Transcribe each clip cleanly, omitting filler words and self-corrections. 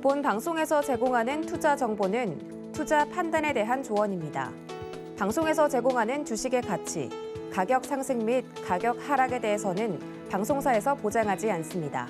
본 방송에서 제공하는 투자 정보는 투자 판단에 대한 조언입니다. 방송에서 제공하는 주식의 가치, 가격 상승 및 가격 하락에 대해서는 방송사에서 보장하지 않습니다.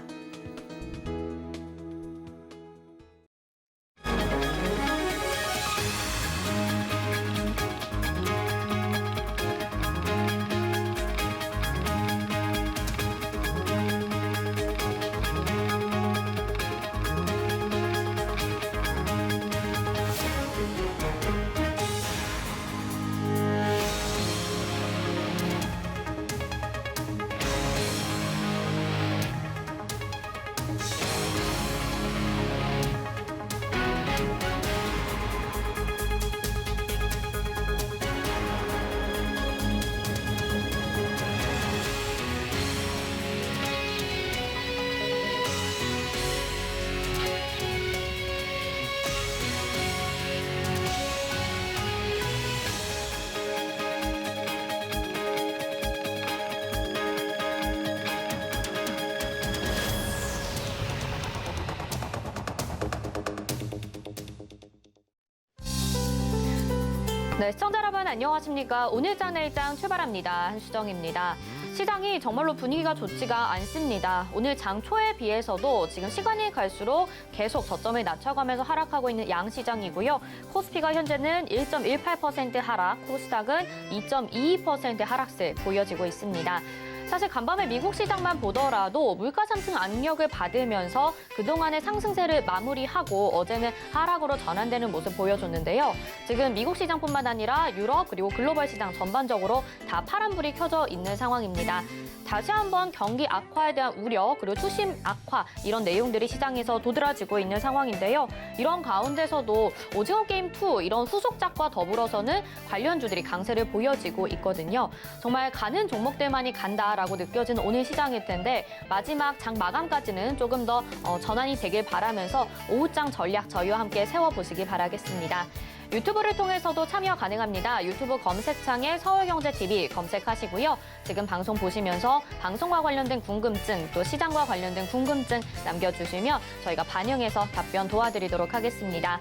네, 시청자 여러분 안녕하십니까? 오늘 장내일장 출발합니다. 한수정입니다. 시장이 정말로 분위기가 좋지가 않습니다. 오늘 장 초에 비해서도 지금 시간이 갈수록 계속 저점을 낮춰가면서 하락하고 있는 양시장이고요. 코스피가 현재는 1.18% 하락, 코스닥은 2.22% 하락세 보여지고 있습니다. 사실 간밤에 미국 시장만 보더라도 물가 상승 압력을 받으면서 그동안의 상승세를 마무리하고 어제는 하락으로 전환되는 모습 보여줬는데요. 지금 미국 시장뿐만 아니라 유럽 그리고 글로벌 시장 전반적으로 다 파란불이 켜져 있는 상황입니다. 다시 한번 경기 악화에 대한 우려 그리고 투심 악화 이런 내용들이 시장에서 도드라지고 있는 상황인데요. 이런 가운데서도 오징어 게임 2 이런 후속작과 더불어서는 관련주들이 강세를 보여지고 있거든요. 정말 가는 종목들만이 간다라고 느껴지는 오늘 시장일 텐데 마지막 장 마감까지는 조금 더 전환이 되길 바라면서 오후장 전략 저희와 함께 세워보시기 바라겠습니다. 유튜브를 통해서도 참여 가능합니다. 유튜브 검색창에 서울경제TV 검색하시고요. 지금 방송 보시면서 방송과 관련된 궁금증, 또 시장과 관련된 궁금증 남겨주시면 저희가 반영해서 답변 도와드리도록 하겠습니다.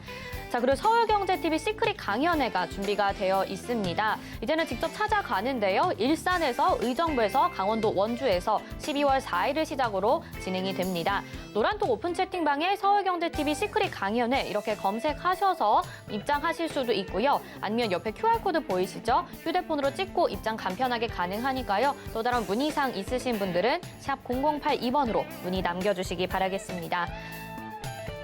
자, 그리고 서울경제TV 시크릿 강연회가 준비가 되어 있습니다. 이제는 직접 찾아가는데요. 일산에서, 의정부에서, 강원도 원주에서 12월 4일을 시작으로 진행이 됩니다. 노란톡 오픈 채팅방에 서울경제TV 시크릿 강연회 이렇게 검색하셔서 입장하실 수도 있고요. 아니면 옆에 QR코드 보이시죠? 휴대폰으로 찍고 입장 간편하게 가능하니까요. 또 다른 문의사항 있으신 분들은 샵 0082번으로 문의 남겨주시기 바라겠습니다.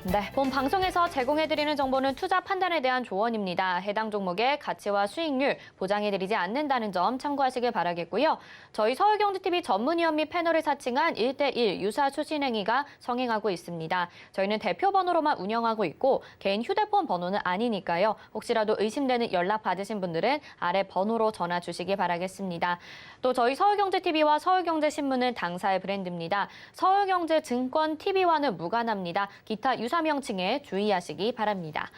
네, 본 방송에서 제공해드리는 정보는 투자 판단에 대한 조언입니다. 해당 종목의 가치와 수익률 보장해드리지 않는다는 점 참고하시길 바라겠고요. 저희 서울경제TV 전문위원 및 패널을 사칭한 1대1 유사 추진 행위가 성행하고 있습니다. 저희는 대표 번호로만 운영하고 있고 개인 휴대폰 번호는 아니니까요. 혹시라도 의심되는 연락 받으신 분들은 아래 번호로 전화 주시기 바라겠습니다. 또 저희 서울경제TV와 서울경제신문은 당사의 브랜드입니다. 서울경제증권TV와는 무관합니다. 기타 유사 명칭에 주의하시기 바랍니다.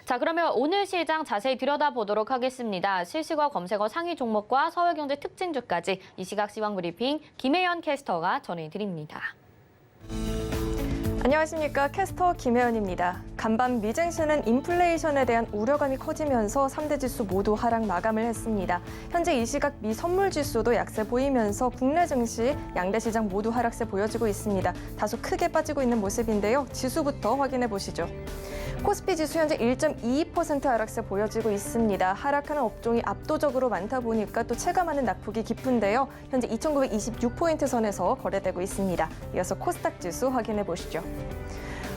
자, 그러면 오늘 시장 자세히 들여다보도록 하겠습니다. 실시간 검색어 상위 종목과 서울경제 특징주까지 이 시각 시황 브리핑 김혜연 캐스터가 전해드립니다. 안녕하십니까. 캐스터 김혜연입니다. 간밤 미증시는 인플레이션에 대한 우려감이 커지면서 3대 지수 모두 하락 마감을 했습니다. 현재 이 시각 미 선물 지수도 약세 보이면서 국내 증시 양대 시장 모두 하락세 보여지고 있습니다. 다소 크게 빠지고 있는 모습인데요. 지수부터 확인해 보시죠. 코스피 지수 현재 1.22% 하락세 보여지고 있습니다. 하락하는 업종이 압도적으로 많다 보니까 또 체감하는 낙폭이 깊은데요. 현재 2,926포인트 선에서 거래되고 있습니다. 이어서 코스닥 지수 확인해 보시죠.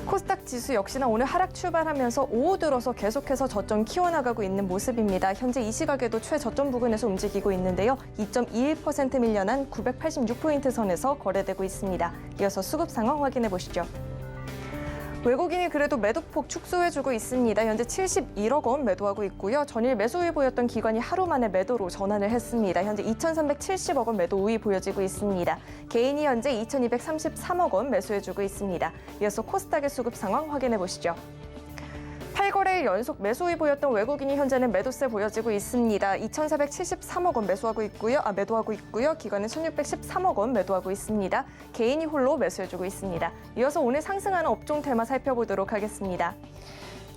코스닥 지수 역시나 오늘 하락 출발하면서 오후 들어서 계속해서 저점 키워나가고 있는 모습입니다. 현재 이 시각에도 최저점 부근에서 움직이고 있는데요. 2.21% 밀려난 986포인트 선에서 거래되고 있습니다. 이어서 수급 상황 확인해 보시죠. 외국인이 그래도 매도폭 축소해주고 있습니다. 현재 71억 원 매도하고 있고요. 전일 매수 우위 보였던 기관이 하루 만에 매도로 전환을 했습니다. 현재 2,370억 원 매도 우위 보여지고 있습니다. 개인이 현재 2,233억 원 매수해주고 있습니다. 이어서 코스닥의 수급 상황 확인해 보시죠. 8거래일 연속 매수이 보였던 외국인이 현재는 매도세 보여지고 있습니다. 2,473억 원 매도하고 있고요. 기관은 1,613억 원 매도하고 있습니다. 개인이 홀로 매수해주고 있습니다. 이어서 오늘 상승하는 업종 테마 살펴보도록 하겠습니다.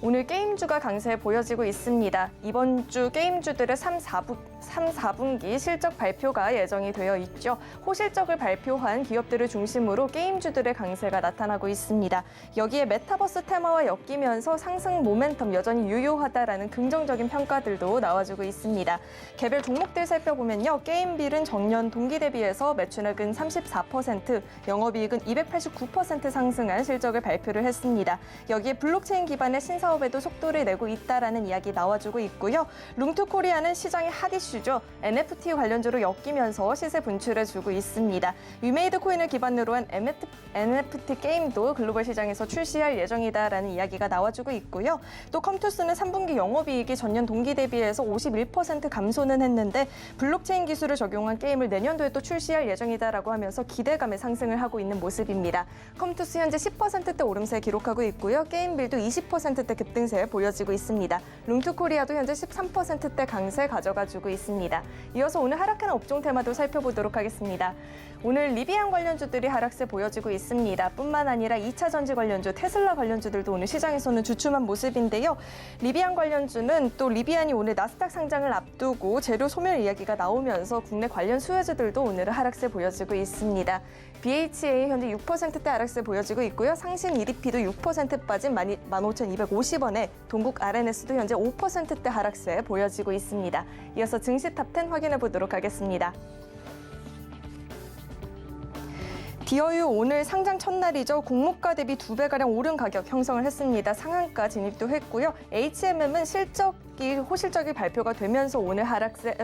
오늘 게임주가 강세 보여지고 있습니다. 이번 주 게임주들의 3, 4분기 실적 발표가 예정이 되어 있죠. 호실적을 발표한 기업들을 중심으로 게임주들의 강세가 나타나고 있습니다. 여기에 메타버스 테마와 엮이면서 상승 모멘텀 여전히 유효하다라는 긍정적인 평가들도 나와주고 있습니다. 개별 종목들 살펴보면요. 게임빌은 전년 동기 대비해서 매출액은 34%, 영업이익은 289% 상승한 실적을 발표를 했습니다. 여기에 블록체인 기반의 신사업에도 속도를 내고 있다라는 이야기 나와주고 있고요. 룸투코리아는 시장의 핫 이슈죠. NFT 관련주로 엮이면서 시세 분출해주고 있습니다. 위메이드 코인을 기반으로 한 NFT 게임도 글로벌 시장에서 출시할 예정이다라는 이야기가 나와주고 있고요. 또 컴투스는 3분기 영업이익이 전년 동기 대비해서 51% 감소는 했는데 블록체인 기술을 적용한 게임을 내년도에 또 출시할 예정이다라고 하면서 기대감에 상승을 하고 있는 모습입니다. 컴투스 현재 10%대 오름세 기록하고 있고요. 게임빌도 20%대 급등세 보여지고 있습니다. 룸투코리아도 현재 13%대 강세 가져가주고 있습니다. 이어서 오늘 하락하는 업종 테마도 살펴보도록 하겠습니다. 오늘 리비안 관련주들이 하락세 보여지고 있습니다. 뿐만 아니라 2차 전지 관련주, 테슬라 관련주들도 오늘 시장에서는 주춤한 모습인데요. 리비안 관련주는 또 리비안이 오늘 나스닥 상장을 앞두고 재료 소멸 이야기가 나오면서 국내 관련 수혜주들도 오늘은 하락세 보여지고 있습니다. BHA 현재 6%대 하락세 보여지고 있고요. 상신 이리피도 6% 빠진 15,250원에 동국 RNS도 현재 5%대 하락세 보여지고 있습니다. 이어서 증시 탑10 확인해 보도록 하겠습니다. 디어유 오늘 상장 첫날이죠. 공모가 대비 2배가량 오른 가격 형성을 했습니다. 상한가 진입도 했고요. HMM은 호실적이 발표가 되면서 오늘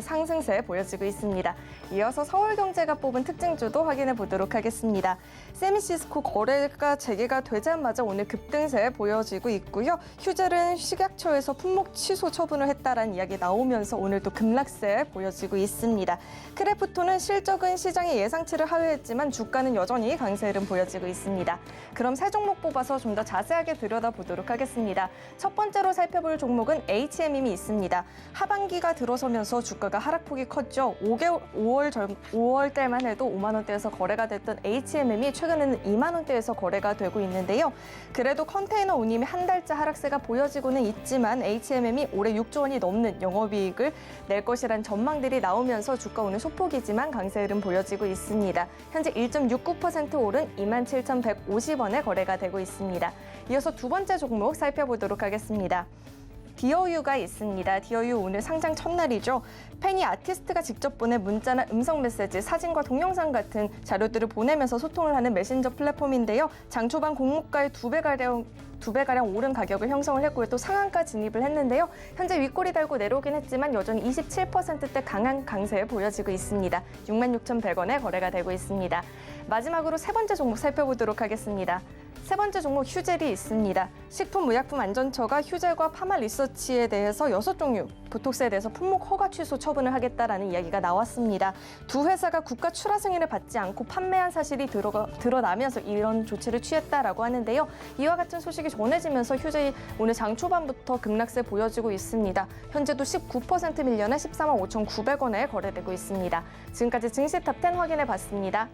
상승세 보여지고 있습니다. 이어서 서울경제가 뽑은 특징주도 확인해 보도록 하겠습니다. 세미시스코 거래가 재개가 되자마자 오늘 급등세 보여지고 있고요. 휴젤은 식약처에서 품목 취소 처분을 했다라는 이야기 나오면서 오늘 또 급락세 보여지고 있습니다. 크래프톤은 실적은 시장의 예상치를 하회했지만 주가는 여전히 강세 흐름 보여지고 있습니다. 그럼 세 종목 뽑아서 좀 더 자세하게 들여다보도록 하겠습니다. 첫 번째로 살펴볼 종목은 HMM이 있습니다. 하반기가 들어서면서 주가가 하락폭이 컸죠. 5월 달만 해도 5만 원대에서 거래가 됐던 HMM이 최근에는 2만 원대에서 거래가 되고 있는데요. 그래도 컨테이너 운임이 한 달째 하락세가 보여지고는 있지만 HMM이 올해 6조 원이 넘는 영업이익을 낼 것이라는 전망들이 나오면서 주가 오늘 소폭이지만 강세 흐름 보여지고 있습니다. 현재 1.69% 오른 27,150원에 거래가 되고 있습니다. 이어서 두 번째 종목 살펴보도록 하겠습니다. 디어유가 있습니다. 디어유 오늘 상장 첫날이죠. 팬이 아티스트가 직접 보낸 문자나 음성 메시지, 사진과 동영상 같은 자료들을 보내면서 소통을 하는 메신저 플랫폼인데요. 장 초반 공모가의 2배가량 오른 가격을 형성을 했고요. 또 상한가 진입을 했는데요. 현재 윗꼬리 달고 내려오긴 했지만 여전히 27%대 강한 강세 보여지고 있습니다. 66,100원에 거래가 되고 있습니다. 마지막으로 세 번째 종목 살펴보도록 하겠습니다. 세 번째 종목 휴젤이 있습니다. 식품의약품안전처가 휴젤과 파마리서치에 대해서 6종류 보톡스에 대해서 품목 허가 취소 처분을 하겠다라는 이야기가 나왔습니다. 두 회사가 국가 출하 승인을 받지 않고 판매한 사실이 드러나면서 이런 조치를 취했다라고 하는데요. 이와 같은 소식이 전해지면서 휴젤이 오늘 장 초반부터 급락세 보여지고 있습니다. 현재도 19% 밀려나 14만 5,900원에 거래되고 있습니다. 지금까지 증시 탑10 확인해 봤습니다.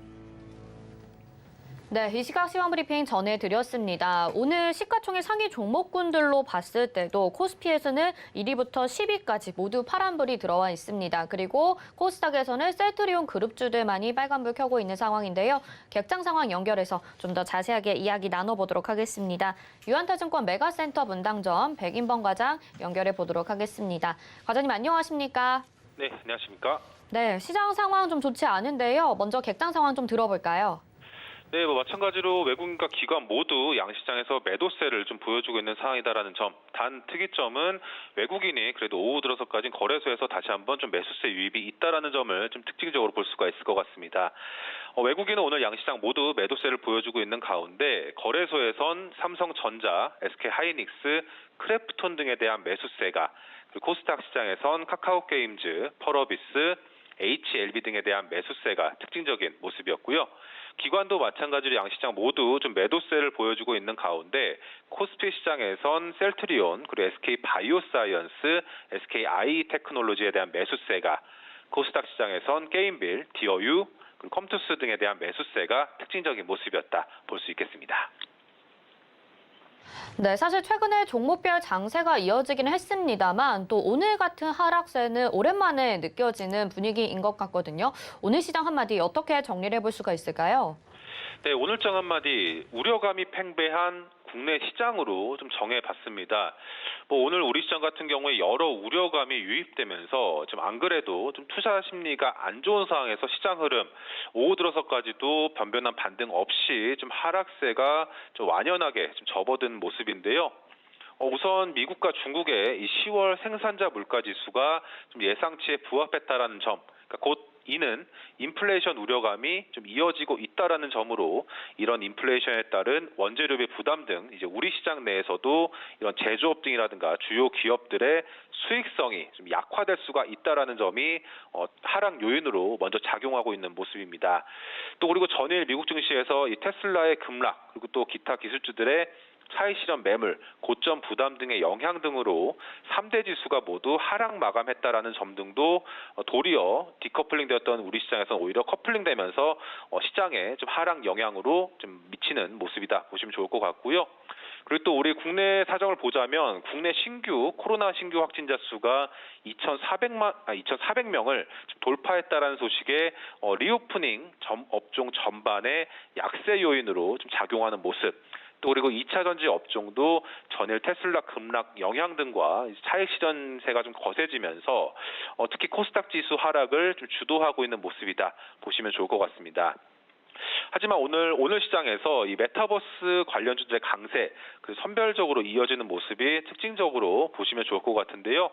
네, 이 시각 시황 브리핑 전해드렸습니다. 오늘 시가총액 상위 종목군들로 봤을 때도 코스피에서는 1위부터 10위까지 모두 파란불이 들어와 있습니다. 그리고 코스닥에서는 셀트리온 그룹주들만이 빨간불 켜고 있는 상황인데요. 객장 상황 연결해서 좀 더 자세하게 이야기 나눠보도록 하겠습니다. 유한타증권 메가센터 분당점 백인범 과장 연결해 보도록 하겠습니다. 과장님 안녕하십니까? 네, 안녕하십니까? 네, 시장 상황 좀 좋지 않은데요. 먼저 객장 상황 좀 들어볼까요? 네, 마찬가지로 외국인과 기관 모두 양시장에서 매도세를 좀 보여주고 있는 상황이다라는 점. 단 특이점은 외국인이 그래도 오후 들어서까지 거래소에서 다시 한번 좀 매수세 유입이 있다라는 점을 좀 특징적으로 볼 수가 있을 것 같습니다. 외국인은 오늘 양시장 모두 매도세를 보여주고 있는 가운데 거래소에선 삼성전자, SK하이닉스, 크래프톤 등에 대한 매수세가, 그리고 코스닥 시장에선 카카오게임즈, 펄어비스, HLB 등에 대한 매수세가 특징적인 모습이었고요. 기관도 마찬가지로 양시장 모두 좀 매도세를 보여주고 있는 가운데 코스피 시장에선 셀트리온, 그리고 SK 바이오사이언스, SK 아이 테크놀로지에 대한 매수세가, 코스닥 시장에선 게임빌, 디어유, 그리고 컴투스 등에 대한 매수세가 특징적인 모습이었다 볼 수 있겠습니다. 네, 사실 최근에 종목별 장세가 이어지기는 했습니다만 또 오늘 같은 하락세는 오랜만에 느껴지는 분위기인 것 같거든요. 오늘 시장 한마디 어떻게 정리를 해볼 수가 있을까요? 네, 오늘장 한마디 우려감이 팽배한 국내 시장으로 좀 정해봤습니다. 오늘 우리 시장 같은 경우에 여러 우려감이 유입되면서 좀 안 그래도 좀 투자 심리가 안 좋은 상황에서 시장 흐름 오후 들어서까지도 변변한 반등 없이 좀 하락세가 좀 완연하게 좀 접어든 모습인데요. 우선 미국과 중국의 이 10월 생산자 물가 지수가 좀 예상치에 부합했다라는 점, 그러니까 곧 이는 인플레이션 우려감이 좀 이어지고 있다라는 점으로 이런 인플레이션에 따른 원재료비 부담 등 이제 우리 시장 내에서도 이런 제조업 등이라든가 주요 기업들의 수익성이 좀 약화될 수가 있다라는 점이 하락 요인으로 먼저 작용하고 있는 모습입니다. 또 그리고 전일 미국 증시에서 이 테슬라의 급락 그리고 또 기타 기술주들의 차익 실현 매물, 고점 부담 등의 영향 등으로 3대 지수가 모두 하락 마감했다라는 점 등도 도리어 디커플링 되었던 우리 시장에서는 오히려 커플링 되면서 시장에 좀 하락 영향으로 좀 미치는 모습이다 보시면 좋을 것 같고요. 그리고 또 우리 국내 사정을 보자면 국내 코로나 신규 확진자 수가 2,400명을 돌파했다라는 소식에 리오프닝 업종 전반의 약세 요인으로 좀 작용하는 모습. 또 그리고 2차 전지 업종도 전일 테슬라 급락 영향 등과 차익 실현세가 좀 거세지면서 특히 코스닥 지수 하락을 좀 주도하고 있는 모습이다 보시면 좋을 것 같습니다. 하지만 오늘 시장에서 이 메타버스 관련주들의 강세, 그 선별적으로 이어지는 모습이 특징적으로 보시면 좋을 것 같은데요.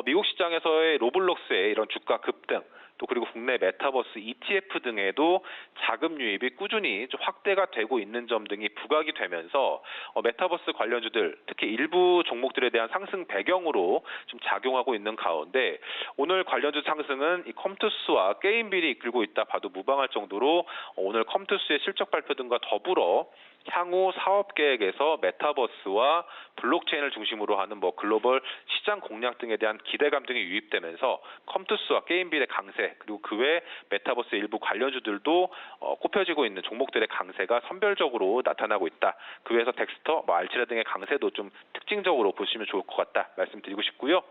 미국 시장에서의 로블록스의 이런 주가 급등, 또 그리고 국내 메타버스 ETF 등에도 자금 유입이 꾸준히 좀 확대가 되고 있는 점 등이 부각이 되면서 메타버스 관련주들, 특히 일부 종목들에 대한 상승 배경으로 좀 작용하고 있는 가운데 오늘 관련주 상승은 이 컴투스와 게임빌이 이끌고 있다 봐도 무방할 정도로 오늘 컴투스의 실적 발표 등과 더불어 향후 사업 계획에서 메타버스와 블록체인을 중심으로 하는 글로벌 시장 공략 등에 대한 기대감 등이 유입되면서 컴투스와 게임빌의 강세 그리고 그 외 메타버스 일부 관련주들도 꼽혀지고 있는 종목들의 강세가 선별적으로 나타나고 있다. 그 외에서 덱스터, 알츠라 등의 강세도 좀 특징적으로 보시면 좋을 것 같다 말씀드리고 싶고요.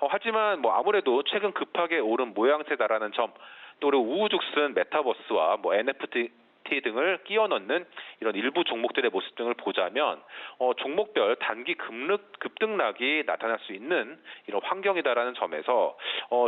하지만 아무래도 최근 급하게 오른 모양새다라는 점, 또 그리고 우후죽순 메타버스와 NFT 등을 끼워 넣는 이런 일부 종목들의 모습 등을 보자면 종목별 단기 급등락이 나타날 수 있는 이런 환경이다라는 점에서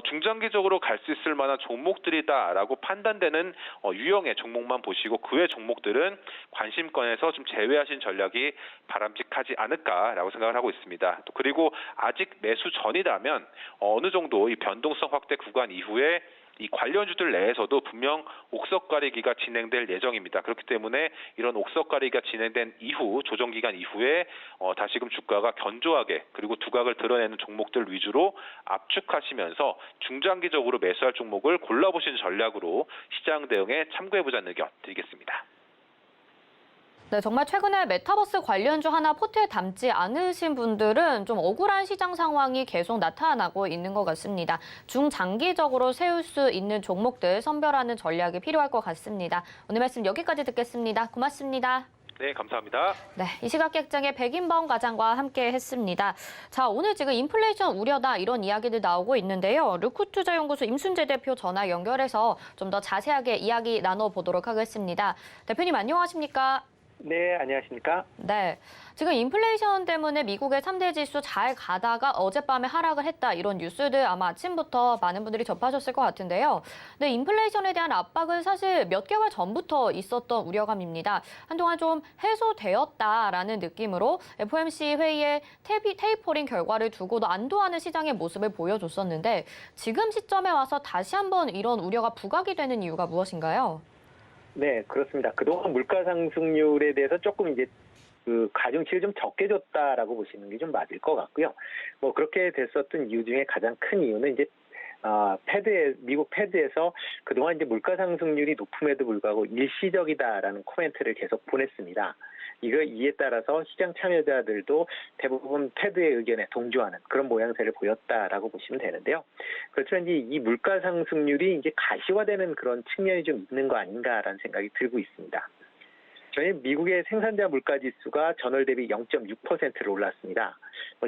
중장기적으로 갈 수 있을 만한 종목들이다라고 판단되는 유형의 종목만 보시고 그 외 종목들은 관심권에서 좀 제외하신 전략이 바람직하지 않을까라고 생각을 하고 있습니다. 또 그리고 아직 매수 전이라면 어느 정도 이 변동성 확대 구간 이후에 이 관련주들 내에서도 분명 옥석 가리기가 진행될 예정입니다. 그렇기 때문에 이런 옥석 가리기가 진행된 이후 조정 기간 이후에 다시금 주가가 견조하게 그리고 두각을 드러내는 종목들 위주로 압축하시면서 중장기적으로 매수할 종목을 골라보시는 전략으로 시장 대응에 참고해보자는 의견 드리겠습니다. 네, 정말 최근에 메타버스 관련주 하나 포트에 담지 않으신 분들은 좀 억울한 시장 상황이 계속 나타나고 있는 것 같습니다. 중장기적으로 세울 수 있는 종목들 선별하는 전략이 필요할 것 같습니다. 오늘 말씀 여기까지 듣겠습니다. 고맙습니다. 네, 감사합니다. 네, 이 시각 객장의 백인범 과장과 함께 했습니다. 자, 오늘 지금 인플레이션 우려다 이런 이야기들 나오고 있는데요. 르쿠투자연구소 임순재 대표 전화 연결해서 좀 더 자세하게 이야기 나눠보도록 하겠습니다. 대표님 안녕하십니까? 네, 안녕하십니까? 네, 지금 인플레이션 때문에 미국의 3대 지수 잘 가다가 어젯밤에 하락을 했다 이런 뉴스들 아마 아침부터 많은 분들이 접하셨을 것 같은데요. 네, 인플레이션에 대한 압박은 사실 몇 개월 전부터 있었던 우려감입니다. 한동안 좀 해소되었다라는 느낌으로 FOMC 회의의 테이퍼링 결과를 두고도 안도하는 시장의 모습을 보여줬었는데 지금 시점에 와서 다시 한번 이런 우려가 부각이 되는 이유가 무엇인가요? 네, 그렇습니다. 그동안 물가 상승률에 대해서 조금 이제 그 가중치를 좀 적게 줬다라고 보시는 게 좀 맞을 것 같고요. 그렇게 됐었던 이유 중에 가장 큰 이유는 이제 미국 패드에서 그동안 이제 물가 상승률이 높음에도 불구하고 일시적이다라는 코멘트를 계속 보냈습니다. 이에 따라서 시장 참여자들도 대부분 패드의 의견에 동조하는 그런 모양새를 보였다라고 보시면 되는데요. 그렇지만 이제 이 물가 상승률이 이제 가시화되는 그런 측면이 좀 있는 거 아닌가라는 생각이 들고 있습니다. 저희 미국의 생산자 물가 지수가 전월 대비 0.6%를 올랐습니다.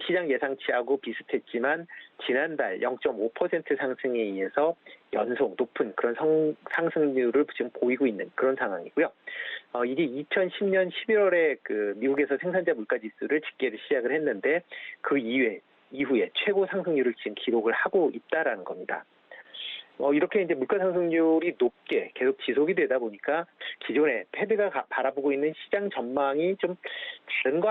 시장 예상치하고 비슷했지만 지난달 0.5% 상승에 의해서 연속 높은 그런 상승률을 지금 보이고 있는 그런 상황이고요. 이게 2010년 11월에 그 미국에서 생산자 물가 지수를 집계를 시작을 했는데 그 이후에 최고 상승률을 지금 기록을 하고 있다라는 겁니다. 이렇게 이제 물가 상승률이 높게 계속 지속이 되다 보니까 기존에 패드가 바라보고 있는 시장 전망이 좀 다른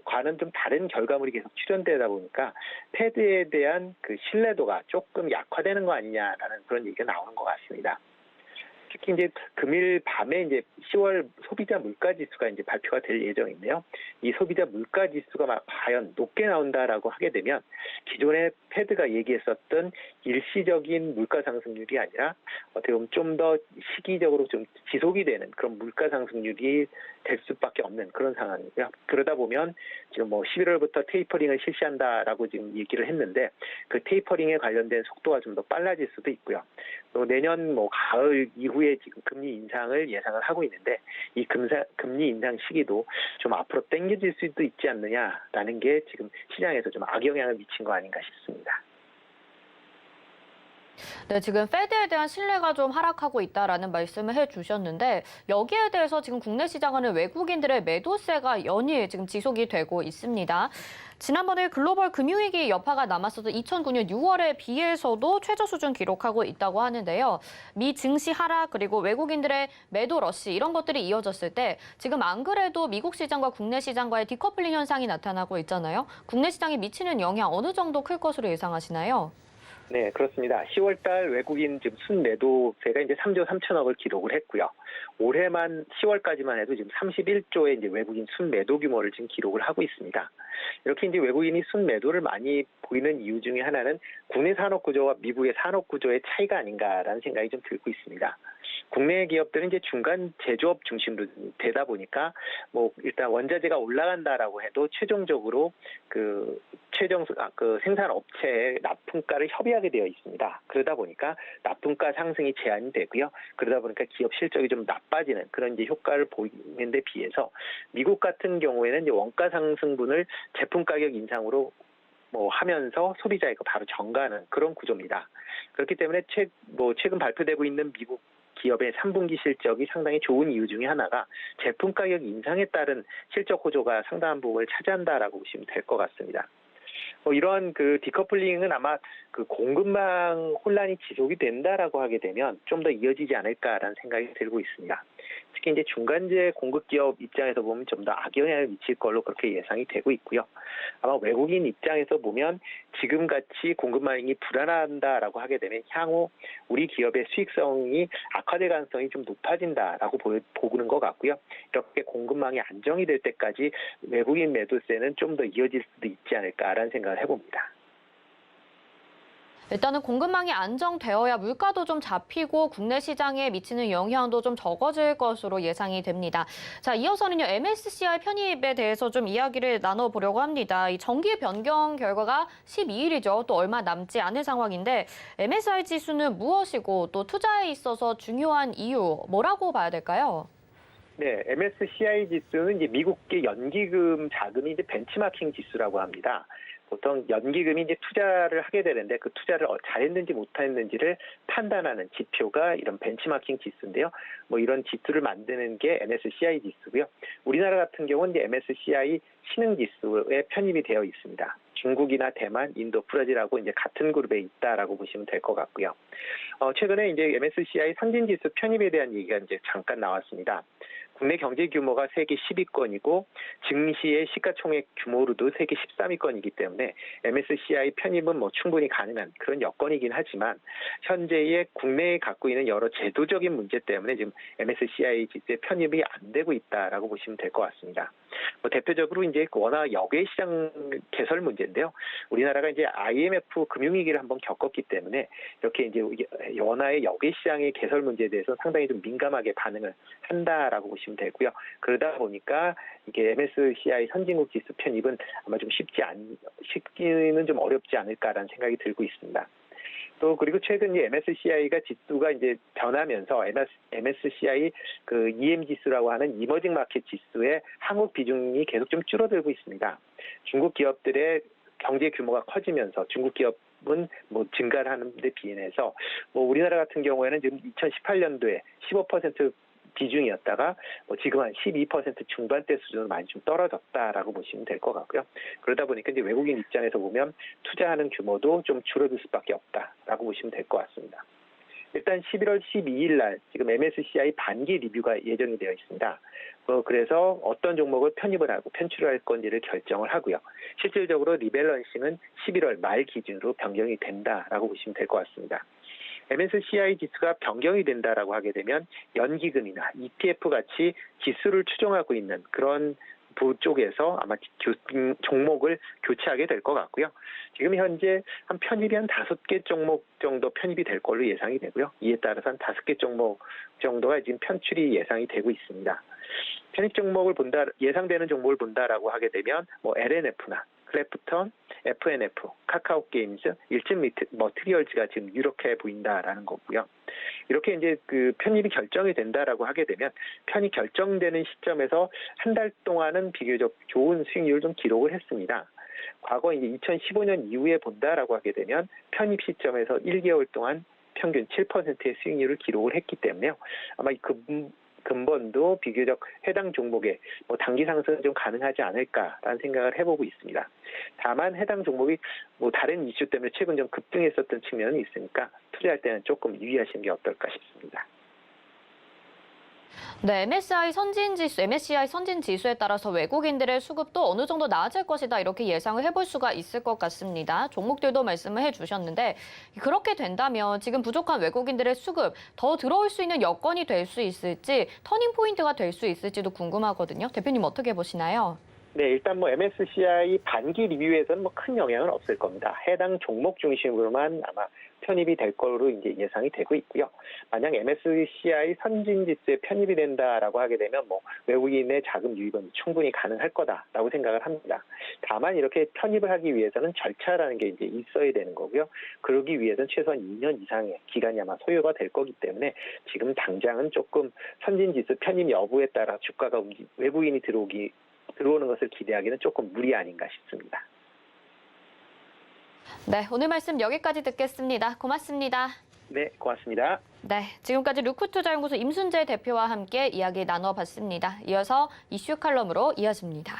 과는 좀 다른 결과물이 계속 출현되다 보니까 패드에 대한 그 신뢰도가 조금 약화되는 거 아니냐라는 그런 얘기가 나오는 것 같습니다. 특히 이제 금일 밤에 이제 10월 소비자 물가 지수가 이제 발표가 될 예정인데요. 이 소비자 물가 지수가 과연 높게 나온다라고 하게 되면 기존에 패드가 얘기했었던 일시적인 물가 상승률이 아니라 어떻게 보면 좀 더 시기적으로 좀 지속이 되는 그런 물가 상승률이 될 수밖에 없는 그런 상황이고요. 그러다 보면 지금 11월부터 테이퍼링을 실시한다라고 지금 얘기를 했는데 그 테이퍼링에 관련된 속도가 좀 더 빨라질 수도 있고요. 또 내년 가을 이후에 지금 금리 인상을 예상을 하고 있는데 이 금리 인상 시기도 좀 앞으로 당겨질 수도 있지 않느냐라는 게 지금 시장에서 좀 악영향을 미친 거 아닌가 싶습니다. 네, 지금 패드에 대한 신뢰가 좀 하락하고 있다라는 말씀을 해주셨는데 여기에 대해서 지금 국내 시장은 외국인들의 매도세가 연일 지금 지속이 되고 있습니다. 지난번에 글로벌 금융위기 여파가 남았었던 2009년 6월에 비해서도 최저 수준 기록하고 있다고 하는데요. 미 증시 하락 그리고 외국인들의 매도 러시 이런 것들이 이어졌을 때 지금 안 그래도 미국 시장과 국내 시장과의 디커플링 현상이 나타나고 있잖아요. 국내 시장에 미치는 영향 어느 정도 클 것으로 예상하시나요? 네, 그렇습니다. 10월 달 외국인 지금 순매도세가 이제 3조 3천억을 기록을 했고요. 올해만 10월까지만 해도 지금 31조의 이제 외국인 순매도 규모를 지금 기록을 하고 있습니다. 이렇게 이제 외국인이 순매도를 많이 보이는 이유 중에 하나는 국내 산업 구조와 미국의 산업 구조의 차이가 아닌가라는 생각이 좀 들고 있습니다. 국내 기업들은 이제 중간 제조업 중심으로 되다 보니까 일단 원자재가 올라간다라고 해도 최종적으로 그 생산 업체의 납품가를 협의하게 되어 있습니다. 그러다 보니까 납품가 상승이 제한이 되고요. 그러다 보니까 기업 실적이 좀 나빠지는 그런 이제 효과를 보이는 데 비해서 미국 같은 경우에는 이제 원가 상승분을 제품 가격 인상으로 하면서 소비자에게 바로 전가하는 그런 구조입니다. 그렇기 때문에 최근 발표되고 있는 미국 기업의 3분기 실적이 상당히 좋은 이유 중에 하나가 제품 가격 인상에 따른 실적 호조가 상당한 부분을 차지한다라고 보시면 될 것 같습니다. 이러한 그 디커플링은 아마 그 공급망 혼란이 지속이 된다라고 하게 되면 좀 더 이어지지 않을까라는 생각이 들고 있습니다. 특히 이제 중간재 공급 기업 입장에서 보면 좀 더 악영향을 미칠 걸로 그렇게 예상이 되고 있고요. 아마 외국인 입장에서 보면 지금같이 공급망이 불안한다라고 하게 되면 향후 우리 기업의 수익성이 악화될 가능성이 좀 높아진다라고 보는 것 같고요. 이렇게 공급망이 안정이 될 때까지 외국인 매도세는 좀 더 이어질 수도 있지 않을까라는 생각을 해봅니다. 일단은 공급망이 안정되어야 물가도 좀 잡히고 국내 시장에 미치는 영향도 좀 적어질 것으로 예상이 됩니다. 자, 이어서는요, MSCI 편입에 대해서 좀 이야기를 나눠보려고 합니다. 이 정기 변경 결과가 12일이죠. 또 얼마 남지 않은 상황인데 MSCI 지수는 무엇이고 또 투자에 있어서 중요한 이유 뭐라고 봐야 될까요? 네, MSCI 지수는 이제 미국계 연기금 자금이 이제 벤치마킹 지수라고 합니다. 보통 연기금이 이제 투자를 하게 되는데 그 투자를 잘했는지 못했는지를 판단하는 지표가 이런 벤치마킹 지수인데요. 이런 지수를 만드는 게 MSCI 지수고요. 우리나라 같은 경우는 이제 MSCI 신흥 지수에 편입이 되어 있습니다. 중국이나 대만, 인도, 브라질하고 이제 같은 그룹에 있다라고 보시면 될 것 같고요. 최근에 이제 MSCI 선진 지수 편입에 대한 얘기가 이제 잠깐 나왔습니다. 국내 경제 규모가 세계 10위권이고 증시의 시가총액 규모로도 세계 13위권이기 때문에 MSCI 편입은 충분히 가능한 그런 여건이긴 하지만 현재의 국내에 갖고 있는 여러 제도적인 문제 때문에 지금 MSCI 지수에 편입이 안 되고 있다라고 보시면 될 것 같습니다. 대표적으로 이제 워낙 역외 시장 개설 문제인데요. 우리나라가 이제 IMF 금융위기를 한번 겪었기 때문에 이렇게 이제 원화의 역외 시장의 개설 문제에 대해서 상당히 좀 민감하게 반응을 한다라고 보시면 되고요. 그러다 보니까 이게 MSCI 선진국 지수 편입은 아마 좀 쉽기는 좀 어렵지 않을까라는 생각이 들고 있습니다. 또 그리고 최근 이제 MSCI가 지수가 이제 변하면서 MSCI 그 EM 지수라고 하는 이머징 마켓 지수의 한국 비중이 계속 좀 줄어들고 있습니다. 중국 기업들의 경제 규모가 커지면서 중국 기업은 뭐 증가를 하는 데 비해서 뭐 우리나라 같은 경우에는 지금 2018년도에 15% 비중이었다가 뭐 지금 한 12% 중반대 수준으로 많이 좀 떨어졌다라고 보시면 될 것 같고요. 그러다 보니까 이제 외국인 입장에서 보면 투자하는 규모도 좀 줄어들 수밖에 없다라고 보시면 될 것 같습니다. 일단 11월 12일 날 지금 MSCI 반기 리뷰가 예정이 되어 있습니다. 그래서 어떤 종목을 편입을 하고 편출을 할 건지를 결정을 하고요. 실질적으로 리밸런싱은 11월 말 기준으로 변경이 된다라고 보시면 될 것 같습니다. MSCI 지수가 변경이 된다라고 하게 되면 연기금이나 ETF 같이 지수를 추종하고 있는 그런 부 쪽에서 아마 종목을 교체하게 될 것 같고요. 지금 현재 한 편입이 한 5개 종목 정도 편입이 될 걸로 예상이 되고요. 이에 따라서 한 5개 종목 정도가 지금 편출이 예상이 되고 있습니다. 편입 종목을 본다, 예상되는 종목을 본다라고 하게 되면 뭐 LNF나 클래프턴, FNF, 카카오 게임즈, 일진 머티리얼즈가 지금 이렇게 보인다라는 거고요. 이렇게 이제 그 편입이 결정이 된다라고 하게 되면 편입 결정되는 시점에서 한 달 동안은 비교적 좋은 수익률을 좀 기록을 했습니다. 과거 이제 2015년 이후에 본다라고 하게 되면 편입 시점에서 1개월 동안 평균 7%의 수익률을 기록을 했기 때문에요. 아마 근본도 비교적 해당 종목에 뭐 단기 상승은 좀 가능하지 않을까라는 생각을 해보고 있습니다. 다만 해당 종목이 뭐 다른 이슈 때문에 최근 좀 급등했었던 측면은 있으니까 투자할 때는 조금 유의하시는 게 어떨까 싶습니다. 네, MSCI 선진 지수에 따라서 외국인들의 수급도 어느 정도 나아질 것이다 이렇게 예상을 해볼 수가 있을 것 같습니다. 종목들도 말씀을 해주셨는데 그렇게 된다면 지금 부족한 외국인들의 수급 더 들어올 수 있는 여건이 될 수 있을지 터닝 포인트가 될 수 있을지도 궁금하거든요. 대표님 어떻게 보시나요? 네, 일단 뭐 MSCI 반기 리뷰에서는 뭐 큰 영향은 없을 겁니다. 해당 종목 중심으로만 아마 편입이 될 거로 이제 예상이 되고 있고요. 만약 MSCI 선진 지수에 편입이 된다라고 하게 되면 뭐 외국인의 자금 유입은 충분히 가능할 거다라고 생각을 합니다. 다만 이렇게 편입을 하기 위해서는 절차라는 게 이제 있어야 되는 거고요. 그러기 위해서는 최소한 2년 이상의 기간이 아마 소요가 될 거기 때문에 지금 당장은 조금 선진 지수 편입 여부에 따라 주가가 외국인이 들어오는 것을 기대하기는 조금 무리 아닌가 싶습니다. 네, 오늘 말씀 여기까지 듣겠습니다. 고맙습니다. 네, 고맙습니다. 네, 지금까지 루크투자연구소 임순재 대표와 함께 이야기 나눠봤습니다. 이어서 이슈 칼럼으로 이어집니다.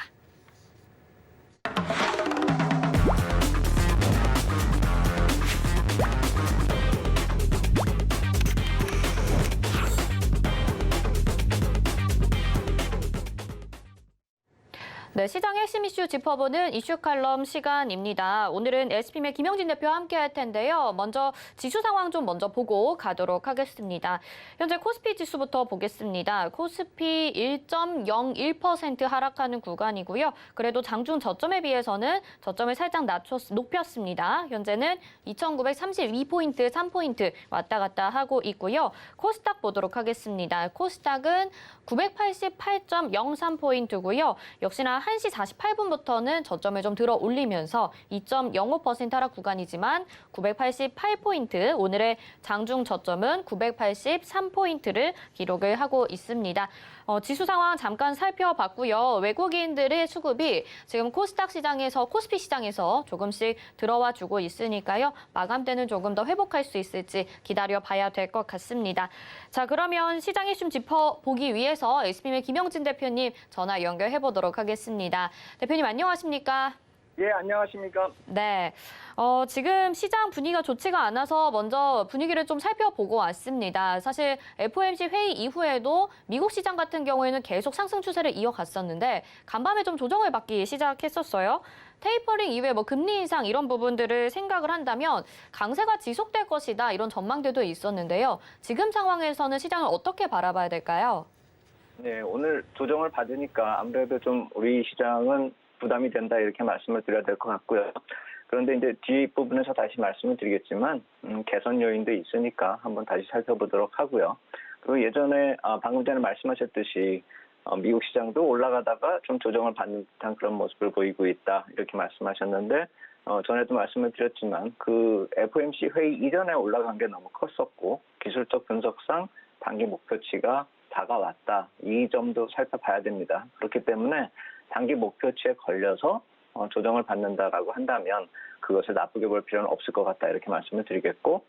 네, 시장 핵심 이슈 짚어보는 이슈 칼럼 시간입니다. 오늘은 SPM의 김영진 대표와 함께 할 텐데요. 먼저 지수 상황 좀 먼저 보고 가도록 하겠습니다. 현재 코스피 지수부터 보겠습니다. 코스피 1.01% 하락하는 구간이고요. 그래도 장중 저점에 비해서는 저점을 살짝 높였습니다. 현재는 2,932포인트, 3포인트 왔다 갔다 하고 있고요. 코스닥 보도록 하겠습니다. 코스닥은 988.03포인트고요. 역시나 1시 48분부터는 저점을 좀 들어 올리면서 2.05% 하락 구간이지만 988포인트, 오늘의 장중 저점은 983포인트를 기록을 하고 있습니다. 지수 상황 잠깐 살펴봤고요. 외국인들의 수급이 지금 코스닥 시장에서, 코스피 시장에서 조금씩 들어와 주고 있으니까요. 마감 때는 조금 더 회복할 수 있을지 기다려봐야 될 것 같습니다. 자, 그러면 시장 이슈 짚어보기 위해서 SPM의 김영진 대표님 전화 연결해보도록 하겠습니다. 대표님 안녕하십니까? 예, 안녕하십니까? 네, 지금 시장 분위기가 좋지가 않아서 먼저 분위기를 좀 살펴보고 왔습니다. 사실 FOMC 회의 이후에도 미국 시장 같은 경우에는 계속 상승 추세를 이어갔었는데 간밤에 좀 조정을 받기 시작했었어요. 테이퍼링 이후에 뭐 금리 인상 이런 부분들을 생각을 한다면 강세가 지속될 것이다 이런 전망들도 있었는데요. 지금 상황에서는 시장을 어떻게 바라봐야 될까요? 네, 오늘 조정을 받으니까 아무래도 좀 우리 시장은 부담이 된다 이렇게 말씀을 드려야 될 것 같고요. 그런데 이제 뒷부분에서 다시 말씀을 드리겠지만 개선 요인도 있으니까 한번 다시 살펴보도록 하고요. 그리고 예전에 방금 전에 말씀하셨듯이 미국 시장도 올라가다가 좀 조정을 받는 듯한 그런 모습을 보이고 있다 이렇게 말씀하셨는데 전에도 말씀을 드렸지만 그 FOMC 회의 이전에 올라간 게 너무 컸었고 기술적 분석상 단기 목표치가 다가왔다. 이 점도 살펴봐야 됩니다. 그렇기 때문에 단기 목표치에 걸려서 조정을 받는다라고 한다면 그것을 나쁘게 볼 필요는 없을 것 같다. 이렇게 말씀을 드리겠고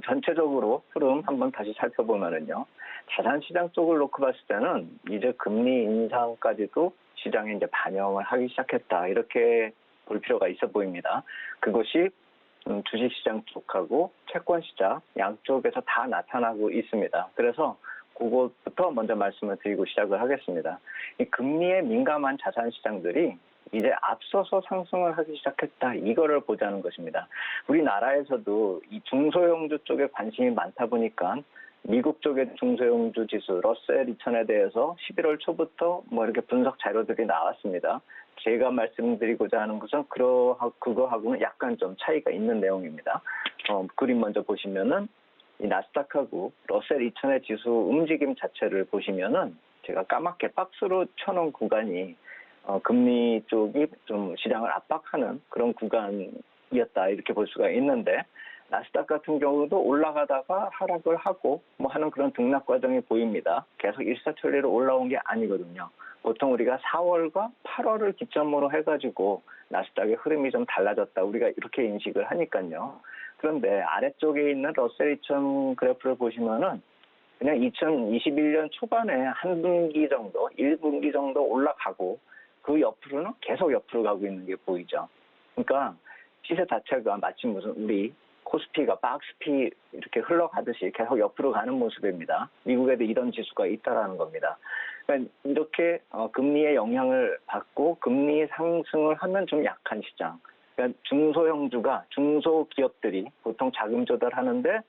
전체적으로 흐름 한번 다시 살펴보면은요. 자산시장 쪽을 놓고 봤을 때는 이제 금리 인상까지도 시장에 이제 반영을 하기 시작했다. 이렇게 볼 필요가 있어 보입니다. 그것이 주식시장 쪽하고 채권시장 양쪽에서 다 나타나고 있습니다. 그래서 그것부터 먼저 말씀을 드리고 시작을 하겠습니다. 이 금리에 민감한 자산시장들이 이제 앞서서 상승을 하기 시작했다. 이거를 보자는 것입니다. 우리나라에서도 이 중소형주 쪽에 관심이 많다 보니까 미국 쪽의 중소형주 지수 러셀 2000에 대해서 11월 초부터 뭐 이렇게 분석 자료들이 나왔습니다. 제가 말씀드리고자 하는 것은 그거하고는 약간 좀 차이가 있는 내용입니다. 그림 먼저 보시면은 이 나스닥하고 러셀 2000의 지수 움직임 자체를 보시면은 제가 까맣게 박스로 쳐놓은 구간이 금리 쪽이 좀 시장을 압박하는 그런 구간이었다 이렇게 볼 수가 있는데 나스닥 같은 경우도 올라가다가 하락을 하고 뭐 하는 그런 등락 과정이 보입니다. 계속 일사천리로 올라온 게 아니거든요. 보통 우리가 4월과 8월을 기점으로 해가지고 나스닥의 흐름이 좀 달라졌다 우리가 이렇게 인식을 하니까요. 그런데 아래쪽에 있는 러셀 2000 그래프를 보시면은 그냥 2021년 초반에 한 분기 정도, 1분기 정도 올라가고 그 옆으로는 계속 옆으로 가고 있는 게 보이죠. 그러니까 시세 자체가 마치 무슨 우리 코스피가 박스피 이렇게 흘러가듯이 계속 옆으로 가는 모습입니다. 미국에도 이런 지수가 있다라는 겁니다. 그러니까 이렇게 금리의 영향을 받고 금리 상승을 하면 좀 약한 시장. 그러니까 중소형주가 중소기업들이 보통 자금 조달하는데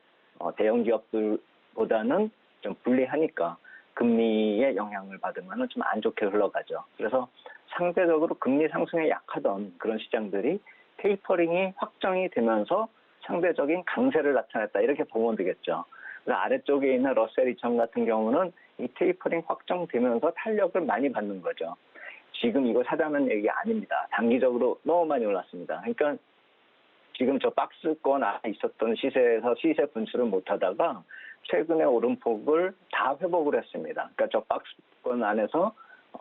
대형 기업들보다는 좀 불리하니까 금리의 영향을 받으면 좀 안 좋게 흘러가죠. 그래서 상대적으로 금리 상승에 약하던 그런 시장들이 테이퍼링이 확정이 되면서 상대적인 강세를 나타냈다 이렇게 보면 되겠죠. 그래서 아래쪽에 있는 러셀 2000 같은 경우는 이 테이퍼링 확정되면서 탄력을 많이 받는 거죠. 지금 이거 사자는 얘기 아닙니다. 단기적으로 너무 많이 올랐습니다. 그러니까 지금 저 박스권 안에 있었던 시세에서 시세 분출을 못하다가 최근에 오름폭을 다 회복을 했습니다. 그러니까 저 박스권 안에서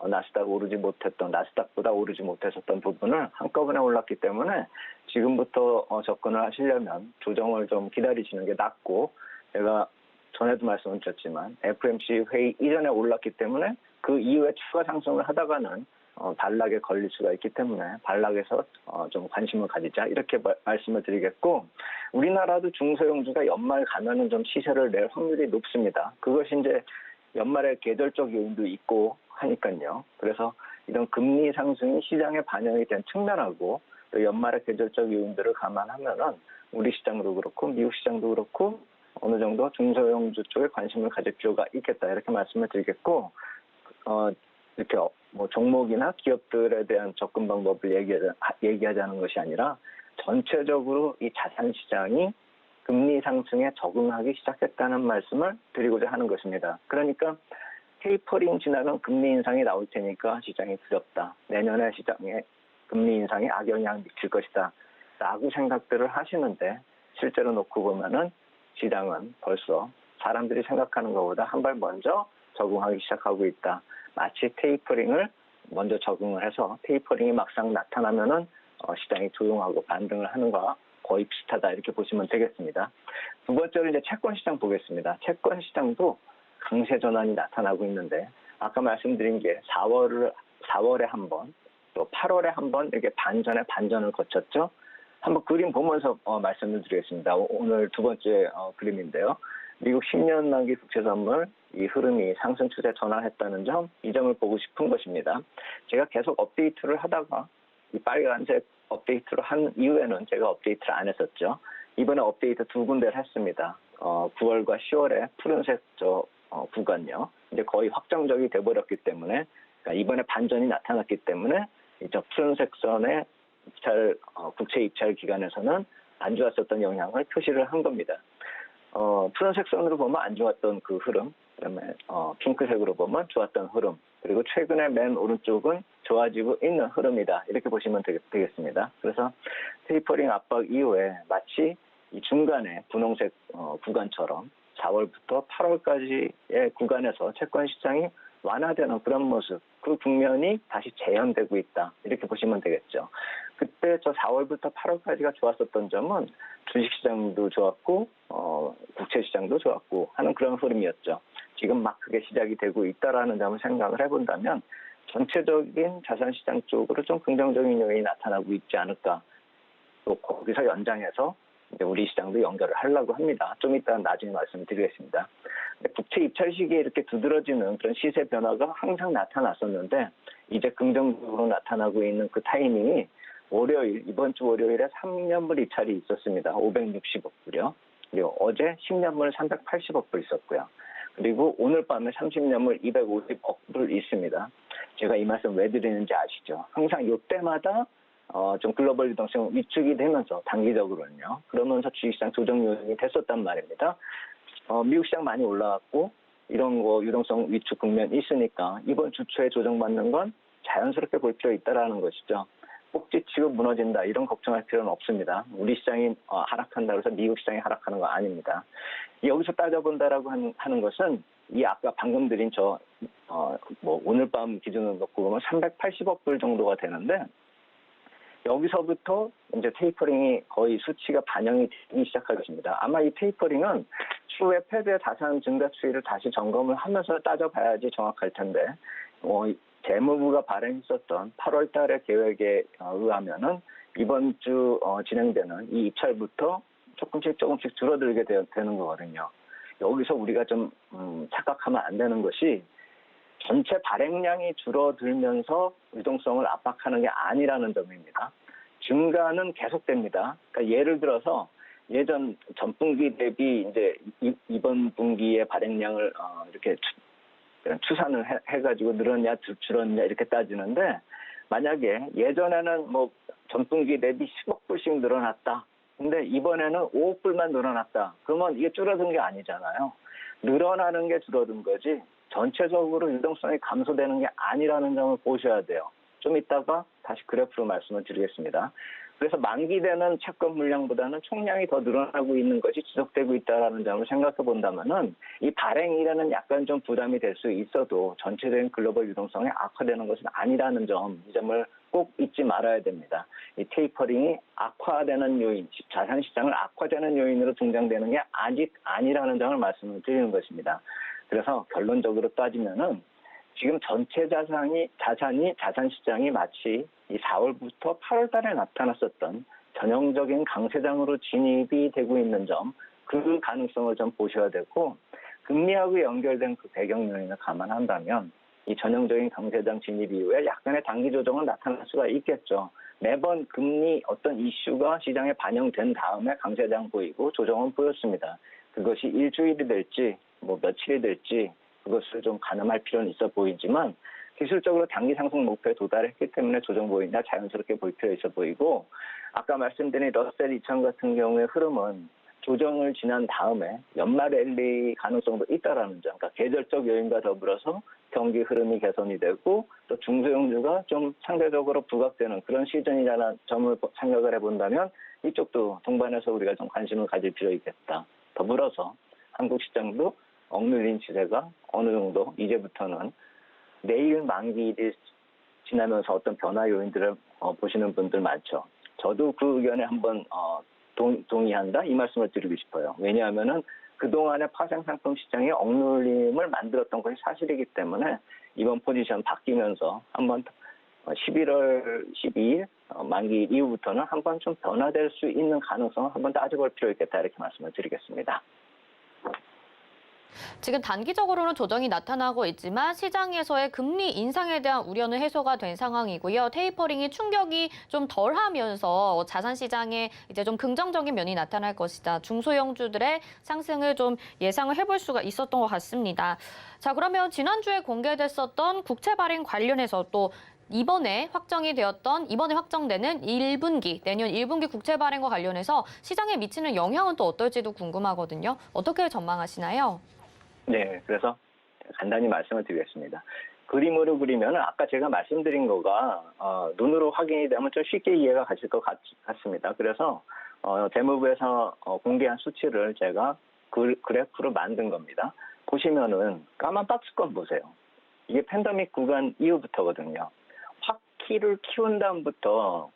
나스닥 오르지 못했던 나스닥보다 오르지 못했었던 부분을 한꺼번에 올랐기 때문에 지금부터 접근을 하시려면 조정을 좀 기다리시는 게 낫고 제가 전에도 말씀을 드렸지만 FOMC 회의 이전에 올랐기 때문에 그 이후에 추가 상승을 하다가는 반락에 걸릴 수가 있기 때문에 반락에서 좀 관심을 가지자 이렇게 말씀을 드리겠고 우리나라도 중소형주가 연말 가면은 좀 시세를 낼 확률이 높습니다. 그것이 이제 연말에 계절적 요인도 있고 하니까요. 그래서 이런 금리 상승이 시장에 반영이 된 측면하고 또 연말의 계절적 요인들을 감안하면은 우리 시장도 그렇고 미국 시장도 그렇고 어느 정도 중소형주 쪽에 관심을 가질 필요가 있겠다 이렇게 말씀을 드리겠고 이렇게 뭐 종목이나 기업들에 대한 접근 방법을 얘기하자는 것이 아니라 전체적으로 이 자산 시장이 금리 상승에 적응하기 시작했다는 말씀을 드리고자 하는 것입니다. 그러니까 테이퍼링 지나면 금리 인상이 나올 테니까 시장이 두렵다. 내년에 시장에 금리 인상이 악영향을 미칠 것이다. 라고 생각들을 하시는데 실제로 놓고 보면은 시장은 벌써 사람들이 생각하는 것보다 한 발 먼저 적응하기 시작하고 있다. 마치 테이퍼링을 먼저 적응을 해서 테이퍼링이 막상 나타나면은 시장이 조용하고 반등을 하는 것과 거의 비슷하다 이렇게 보시면 되겠습니다. 두 번째로 이제 채권 시장 보겠습니다. 채권 시장도 강세 전환이 나타나고 있는데 아까 말씀드린 게 4월에 한 번, 또 8월에 한 번 이렇게 반전을 거쳤죠. 한번 그림 보면서 말씀을 드리겠습니다. 오늘 두 번째 그림인데요. 미국 10년 만기 국채 선물 이 흐름이 상승 추세 전환했다는 점, 이 점을 보고 싶은 것입니다. 제가 계속 업데이트를 하다가 이 빨간색 업데이트를 한 이후에는 제가 업데이트를 안 했었죠. 이번에 업데이트 두 군데를 했습니다. 9월과 10월에 푸른색 구간요. 이제 거의 확정적이 돼버렸기 때문에, 그러니까 이번에 반전이 나타났기 때문에 이제 푸른색 선의 국채 입찰 기간에서는 안 좋았었던 영향을 표시를 한 겁니다. 푸른색 선으로 보면 안 좋았던 그 흐름, 그다음에 핑크색으로 보면 좋았던 흐름, 그리고 최근에 맨 오른쪽은 좋아지고 있는 흐름이다. 이렇게 보시면 되겠습니다. 그래서 테이퍼링 압박 이후에 마치 이 중간에 분홍색 구간처럼 4월부터 8월까지의 구간에서 채권 시장이 완화되는 그런 모습, 그 국면이 다시 재현되고 있다. 이렇게 보시면 되겠죠. 그때 저 4월부터 8월까지가 좋았었던 점은 주식시장도 좋았고 국채시장도 좋았고 하는 그런 흐름이었죠. 지금 막 그게 시작이 되고 있다라는 점을 생각을 해본다면 전체적인 자산시장 쪽으로 좀 긍정적인 요인이 나타나고 있지 않을까. 또 거기서 연장해서 이제 우리 시장도 연결을 하려고 합니다. 좀 이따 나중에 말씀드리겠습니다. 국채 입찰 시기에 이렇게 두드러지는 그런 시세 변화가 항상 나타났었는데 이제 긍정적으로 나타나고 있는 그 타이밍이 이번 주 월요일에 3년물 입찰이 있었습니다. 560억 불이요. 그리고 어제 10년물 380억 불 있었고요. 그리고 오늘 밤에 30년물 250억 불 있습니다. 제가 이 말씀 왜 드리는지 아시죠? 항상 이때마다 좀 글로벌 유동성 위축이 되면서 단기적으로는요. 그러면서 주식시장 조정 요인이 됐었단 말입니다. 미국 시장 많이 올라왔고 이런 거 유동성 위축 국면이 있으니까 이번 주 초에 조정받는 건 자연스럽게 볼 필요 있다라는 것이죠. 꼭지치고 무너진다 이런 걱정할 필요는 없습니다. 우리 시장이 하락한다고 해서 미국 시장이 하락하는 거 아닙니다. 여기서 따져본다라고 하는 것은 이 아까 방금 드린 오늘 밤 기준으로 놓고 보면 380억 불 정도가 되는데 여기서부터 이제 테이퍼링이 거의 수치가 반영이 되기 시작할 것입니다. 아마 이 테이퍼링은 추후에 패드의 자산 증가 추이를 다시 점검을 하면서 따져봐야지 정확할 텐데 재무부가 발행했었던 8월 달의 계획에 의하면은 이번 주 진행되는 이 입찰부터 조금씩 줄어들게 되는 거거든요. 여기서 우리가 좀 착각하면 안 되는 것이 전체 발행량이 줄어들면서 유동성을 압박하는 게 아니라는 점입니다. 증가는 계속됩니다. 그러니까 예를 들어서 예전 전분기 대비 이제 이번 분기의 발행량을 이렇게 추산을 해가지고 늘었냐 줄었냐 이렇게 따지는데 만약에 예전에는 전분기 대비 10억 불씩 늘어났다. 근데 이번에는 5억 불만 늘어났다. 그러면 이게 줄어든 게 아니잖아요. 늘어나는 게 줄어든 거지 전체적으로 유동성이 감소되는 게 아니라는 점을 보셔야 돼요. 좀 이따가 다시 그래프로 말씀을 드리겠습니다. 그래서 만기되는 채권 물량보다는 총량이 더 늘어나고 있는 것이 지속되고 있다는 점을 생각해 본다면은 이 발행이라는 약간 좀 부담이 될 수 있어도 전체적인 글로벌 유동성이 악화되는 것은 아니라는 점, 이 점을 꼭 잊지 말아야 됩니다. 이 테이퍼링이 악화되는 요인, 자산시장을 악화되는 요인으로 등장되는 게 아직 아니라는 점을 말씀을 드리는 것입니다. 그래서 결론적으로 따지면은 지금 전체 자산시장이 마치 이 4월부터 8월 달에 나타났었던 전형적인 강세장으로 진입이 되고 있는 점, 그 가능성을 좀 보셔야 되고, 금리하고 연결된 그 배경 요인을 감안한다면 이 전형적인 강세장 진입 이후에 약간의 단기 조정은 나타날 수가 있겠죠. 매번 금리 어떤 이슈가 시장에 반영된 다음에 강세장 보이고 조정은 보였습니다. 그것이 일주일이 될지 며칠이 될지 그것을 좀 가늠할 필요는 있어 보이지만 기술적으로 단기 상승 목표에 도달했기 때문에 조정 보인다 자연스럽게 볼 필요 있어 보이고 아까 말씀드린 러셀 2000 같은 경우의 흐름은 조정을 지난 다음에 연말 랠리 가능성도 있다라는 점, 그러니까 계절적 요인과 더불어서 경기 흐름이 개선이 되고 또 중소형주가 좀 상대적으로 부각되는 그런 시즌이라는 점을 생각을 해본다면 이쪽도 동반해서 우리가 좀 관심을 가질 필요 있겠다. 더불어서 한국 시장도 억눌린 시세가 어느 정도 이제부터는 내일 만기일이 지나면서 어떤 변화 요인들을 보시는 분들 많죠. 저도 그 의견에 한번 동의한다 이 말씀을 드리고 싶어요. 왜냐하면은 그동안의 파생상품 시장이 억눌림을 만들었던 것이 사실이기 때문에 이번 포지션 바뀌면서 한번 11월 12일 만기 이후부터는 한번 좀 변화될 수 있는 가능성을 한번 따져볼 필요 있겠다 이렇게 말씀을 드리겠습니다. 지금 단기적으로는 조정이 나타나고 있지만 시장에서의 금리 인상에 대한 우려는 해소가 된 상황이고요. 테이퍼링이 충격이 좀 덜하면서 자산 시장에 이제 좀 긍정적인 면이 나타날 것이다. 중소형주들의 상승을 좀 예상을 해볼 수가 있었던 것 같습니다. 자, 그러면 지난주에 공개됐었던 국채 발행 관련해서 또 이번에 확정되는 1분기, 내년 1분기 국채 발행과 관련해서 시장에 미치는 영향은 또 어떨지도 궁금하거든요. 어떻게 전망하시나요? 네, 그래서 간단히 말씀을 드리겠습니다. 그림으로 그리면 아까 제가 말씀드린 거가 눈으로 확인이 되면 좀 쉽게 이해가 가실 것 같습니다. 그래서 재무부에서 공개한 수치를 제가 그래프로 만든 겁니다. 보시면은 까만 박스권 보세요. 이게 팬데믹 구간 이후부터거든요. 확 키를 키운 다음부터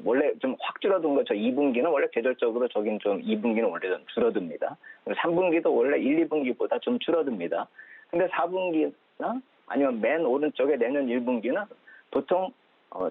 원래 좀 확 줄어든 거죠. 2분기는 원래 계절적으로 저긴 좀 2분기는 원래 좀 줄어듭니다. 3분기도 원래 1, 2분기보다 좀 줄어듭니다. 근데 4분기나 아니면 맨 오른쪽에 내년 1분기는 보통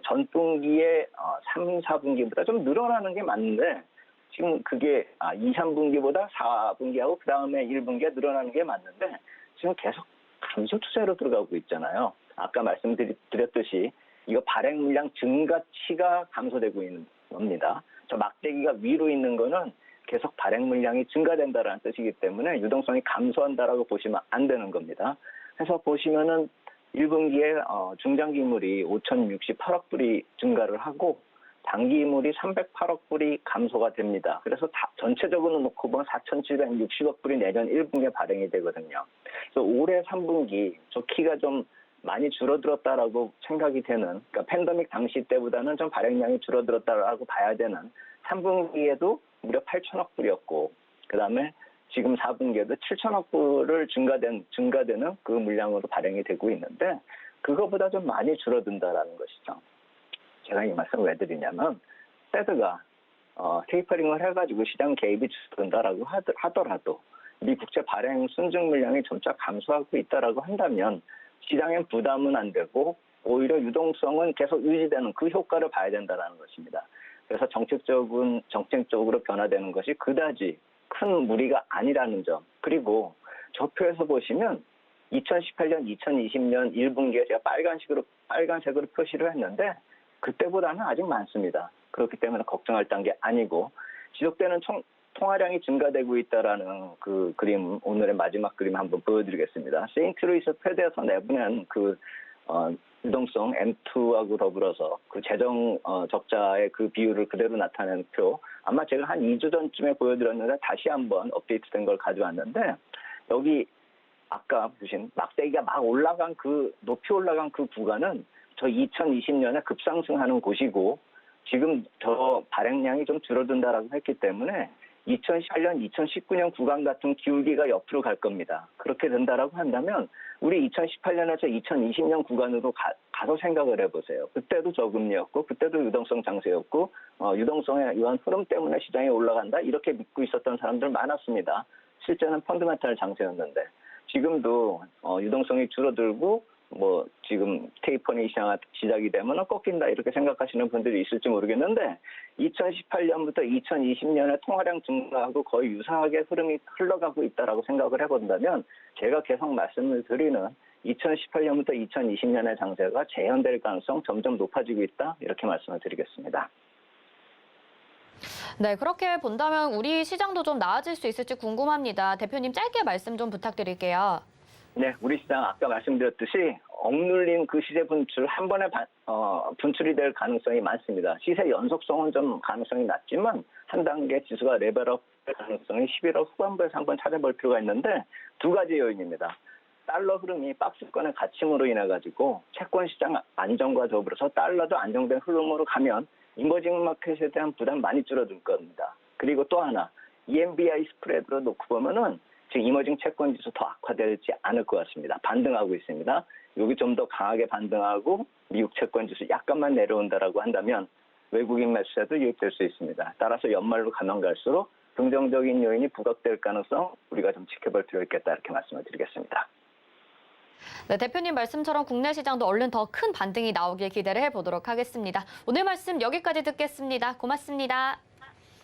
전분기의 3, 4분기보다 좀 늘어나는 게 맞는데 지금 그게 2, 3분기보다 4분기하고 그 다음에 1분기가 늘어나는 게 맞는데 지금 계속 감소 추세로 들어가고 있잖아요. 아까 말씀드렸듯이 이거 발행 물량 증가치가 감소되고 있는 겁니다. 저 막대기가 위로 있는 거는 계속 발행 물량이 증가된다라는 뜻이기 때문에 유동성이 감소한다라고 보시면 안 되는 겁니다. 그래서 보시면은 1분기에 중장기물이 5,068억 불이 증가를 하고 단기물이 308억 불이 감소가 됩니다. 그래서 전체적으로 놓고 보면 4,760억 불이 내년 1분기에 발행이 되거든요. 그래서 올해 3분기 저 키가 좀 많이 줄어들었다라고 생각이 되는, 그러니까 팬데믹 당시 때보다는 좀 발행량이 줄어들었다라고 봐야 되는 3분기에도 무려 8천억 불이었고, 그 다음에 지금 4분기에도 7천억 불을 증가되는 그 물량으로 발행이 되고 있는데, 그거보다 좀 많이 줄어든다라는 것이죠. 제가 이 말씀을 왜 드리냐면, 페드가 테이퍼링을 해가지고 시장 개입이 줄어든다라고 하더라도 미 국채 발행 순증 물량이 점차 감소하고 있다라고 한다면 시장엔 부담은 안 되고 오히려 유동성은 계속 유지되는 그 효과를 봐야 된다는 것입니다. 그래서 정책적으로 변화되는 것이 그다지 큰 무리가 아니라는 점. 그리고 저 표에서 보시면 2018년, 2020년 1분기에 제가 빨간색으로 표시를 했는데 그때보다는 아직 많습니다. 그렇기 때문에 걱정할 단계 아니고 지속되는 통화량이 증가되고 있다라는 그 그림, 오늘의 마지막 그림 한번 보여드리겠습니다. 세인트루이스 패드에서 내보낸 유동성 M2하고 더불어서 그 재정 적자의 그 비율을 그대로 나타낸 표, 아마 제가 한 2주 전쯤에 보여드렸는데 다시 한번 업데이트된 걸 가져왔는데 여기 아까 보신 막대기가 막 높이 올라간 그 구간은 저 2020년에 급상승하는 곳이고 지금 저 발행량이 좀 줄어든다라고 했기 때문에 2018년, 2019년 구간 같은 기울기가 옆으로 갈 겁니다. 그렇게 된다라고 한다면 우리 2018년에서 2020년 구간으로 가서 생각을 해보세요. 그때도 저금리였고 그때도 유동성 장세였고 유동성의 이런 흐름 때문에 시장이 올라간다 이렇게 믿고 있었던 사람들 많았습니다. 실제는 펀드멘탈 장세였는데 지금도 유동성이 줄어들고 지금 테이퍼링이 시작이 되면 꺾인다 이렇게 생각하시는 분들이 있을지 모르겠는데 2018년부터 2020년에 통화량 증가하고 거의 유사하게 흐름이 흘러가고 있다라고 생각을 해본다면 제가 계속 말씀을 드리는 2018년부터 2020년의 장세가 재현될 가능성 점점 높아지고 있다 이렇게 말씀을 드리겠습니다. 네, 그렇게 본다면 우리 시장도 좀 나아질 수 있을지 궁금합니다. 대표님 짧게 말씀 좀 부탁드릴게요. 네, 우리 시장 아까 말씀드렸듯이 억눌린 그 시세 분출 한 번에 분출이 될 가능성이 많습니다. 시세 연속성은 좀 가능성이 낮지만 한 단계 지수가 레벨업 될 가능성이 11월 후반부에서 한번 찾아볼 필요가 있는데 두 가지 요인입니다. 달러 흐름이 박스권의 갇힘으로 인해 가지고 채권 시장 안정과 더불어서 달러도 안정된 흐름으로 가면 이머징 마켓에 대한 부담 많이 줄어들 겁니다. 그리고 또 하나 EMBI 스프레드로 놓고 보면은 지금 이머징 채권 지수 더 악화되지 않을 것 같습니다. 반등하고 있습니다. 여기 좀 더 강하게 반등하고 미국 채권 지수 약간만 내려온다라고 한다면 외국인 매수세도 유입될 수 있습니다. 따라서 연말로 가면 갈수록 긍정적인 요인이 부각될 가능성 우리가 좀 지켜볼 필요 있겠다 이렇게 말씀을 드리겠습니다. 네, 대표님 말씀처럼 국내 시장도 얼른 더 큰 반등이 나오길 기대를 해보도록 하겠습니다. 오늘 말씀 여기까지 듣겠습니다. 고맙습니다.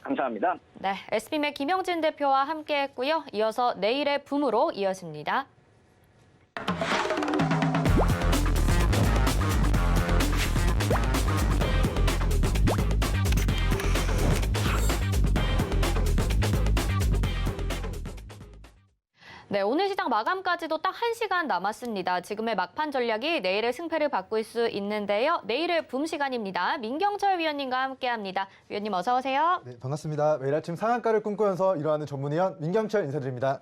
감사합니다. 네, SBM의 김영진 대표와 함께했고요. 이어서 내일의 붐으로 이어집니다. 네, 오늘 시장 마감까지도 딱 1시간 남았습니다. 지금의 막판 전략이 내일의 승패를 바꿀 수 있는데요. 내일의 붐 시간입니다. 민경철 위원님과 함께합니다. 위원님 어서 오세요. 네, 반갑습니다. 매일 아침 상한가를 꿈꾸면서 일어나는 전문위원 민경철 인사드립니다.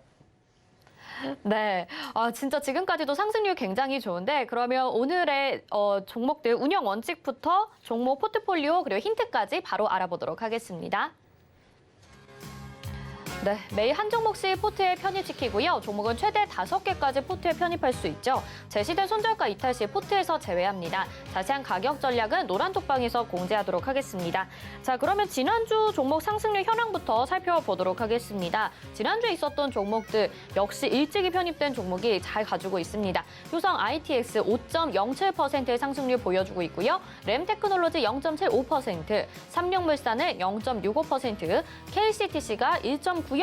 네, 진짜 지금까지도 상승률 굉장히 좋은데 그러면 오늘의 종목들 운영 원칙부터 종목 포트폴리오 그리고 힌트까지 바로 알아보도록 하겠습니다. 네, 매일 한 종목씩 포트에 편입시키고요. 종목은 최대 5개까지 포트에 편입할 수 있죠. 제시된 손절가 이탈 시 포트에서 제외합니다. 자세한 가격 전략은 노란톡방에서 공지하도록 하겠습니다. 자, 그러면 지난주 종목 상승률 현황부터 살펴보도록 하겠습니다. 지난주에 있었던 종목들 역시 일찍이 편입된 종목이 잘 가지고 있습니다. 효성 ITX 5.07%의 상승률 보여주고 있고요. 램테크놀로지 0.75%, 삼룡물산은 0.65%, KCTC가 1.90%의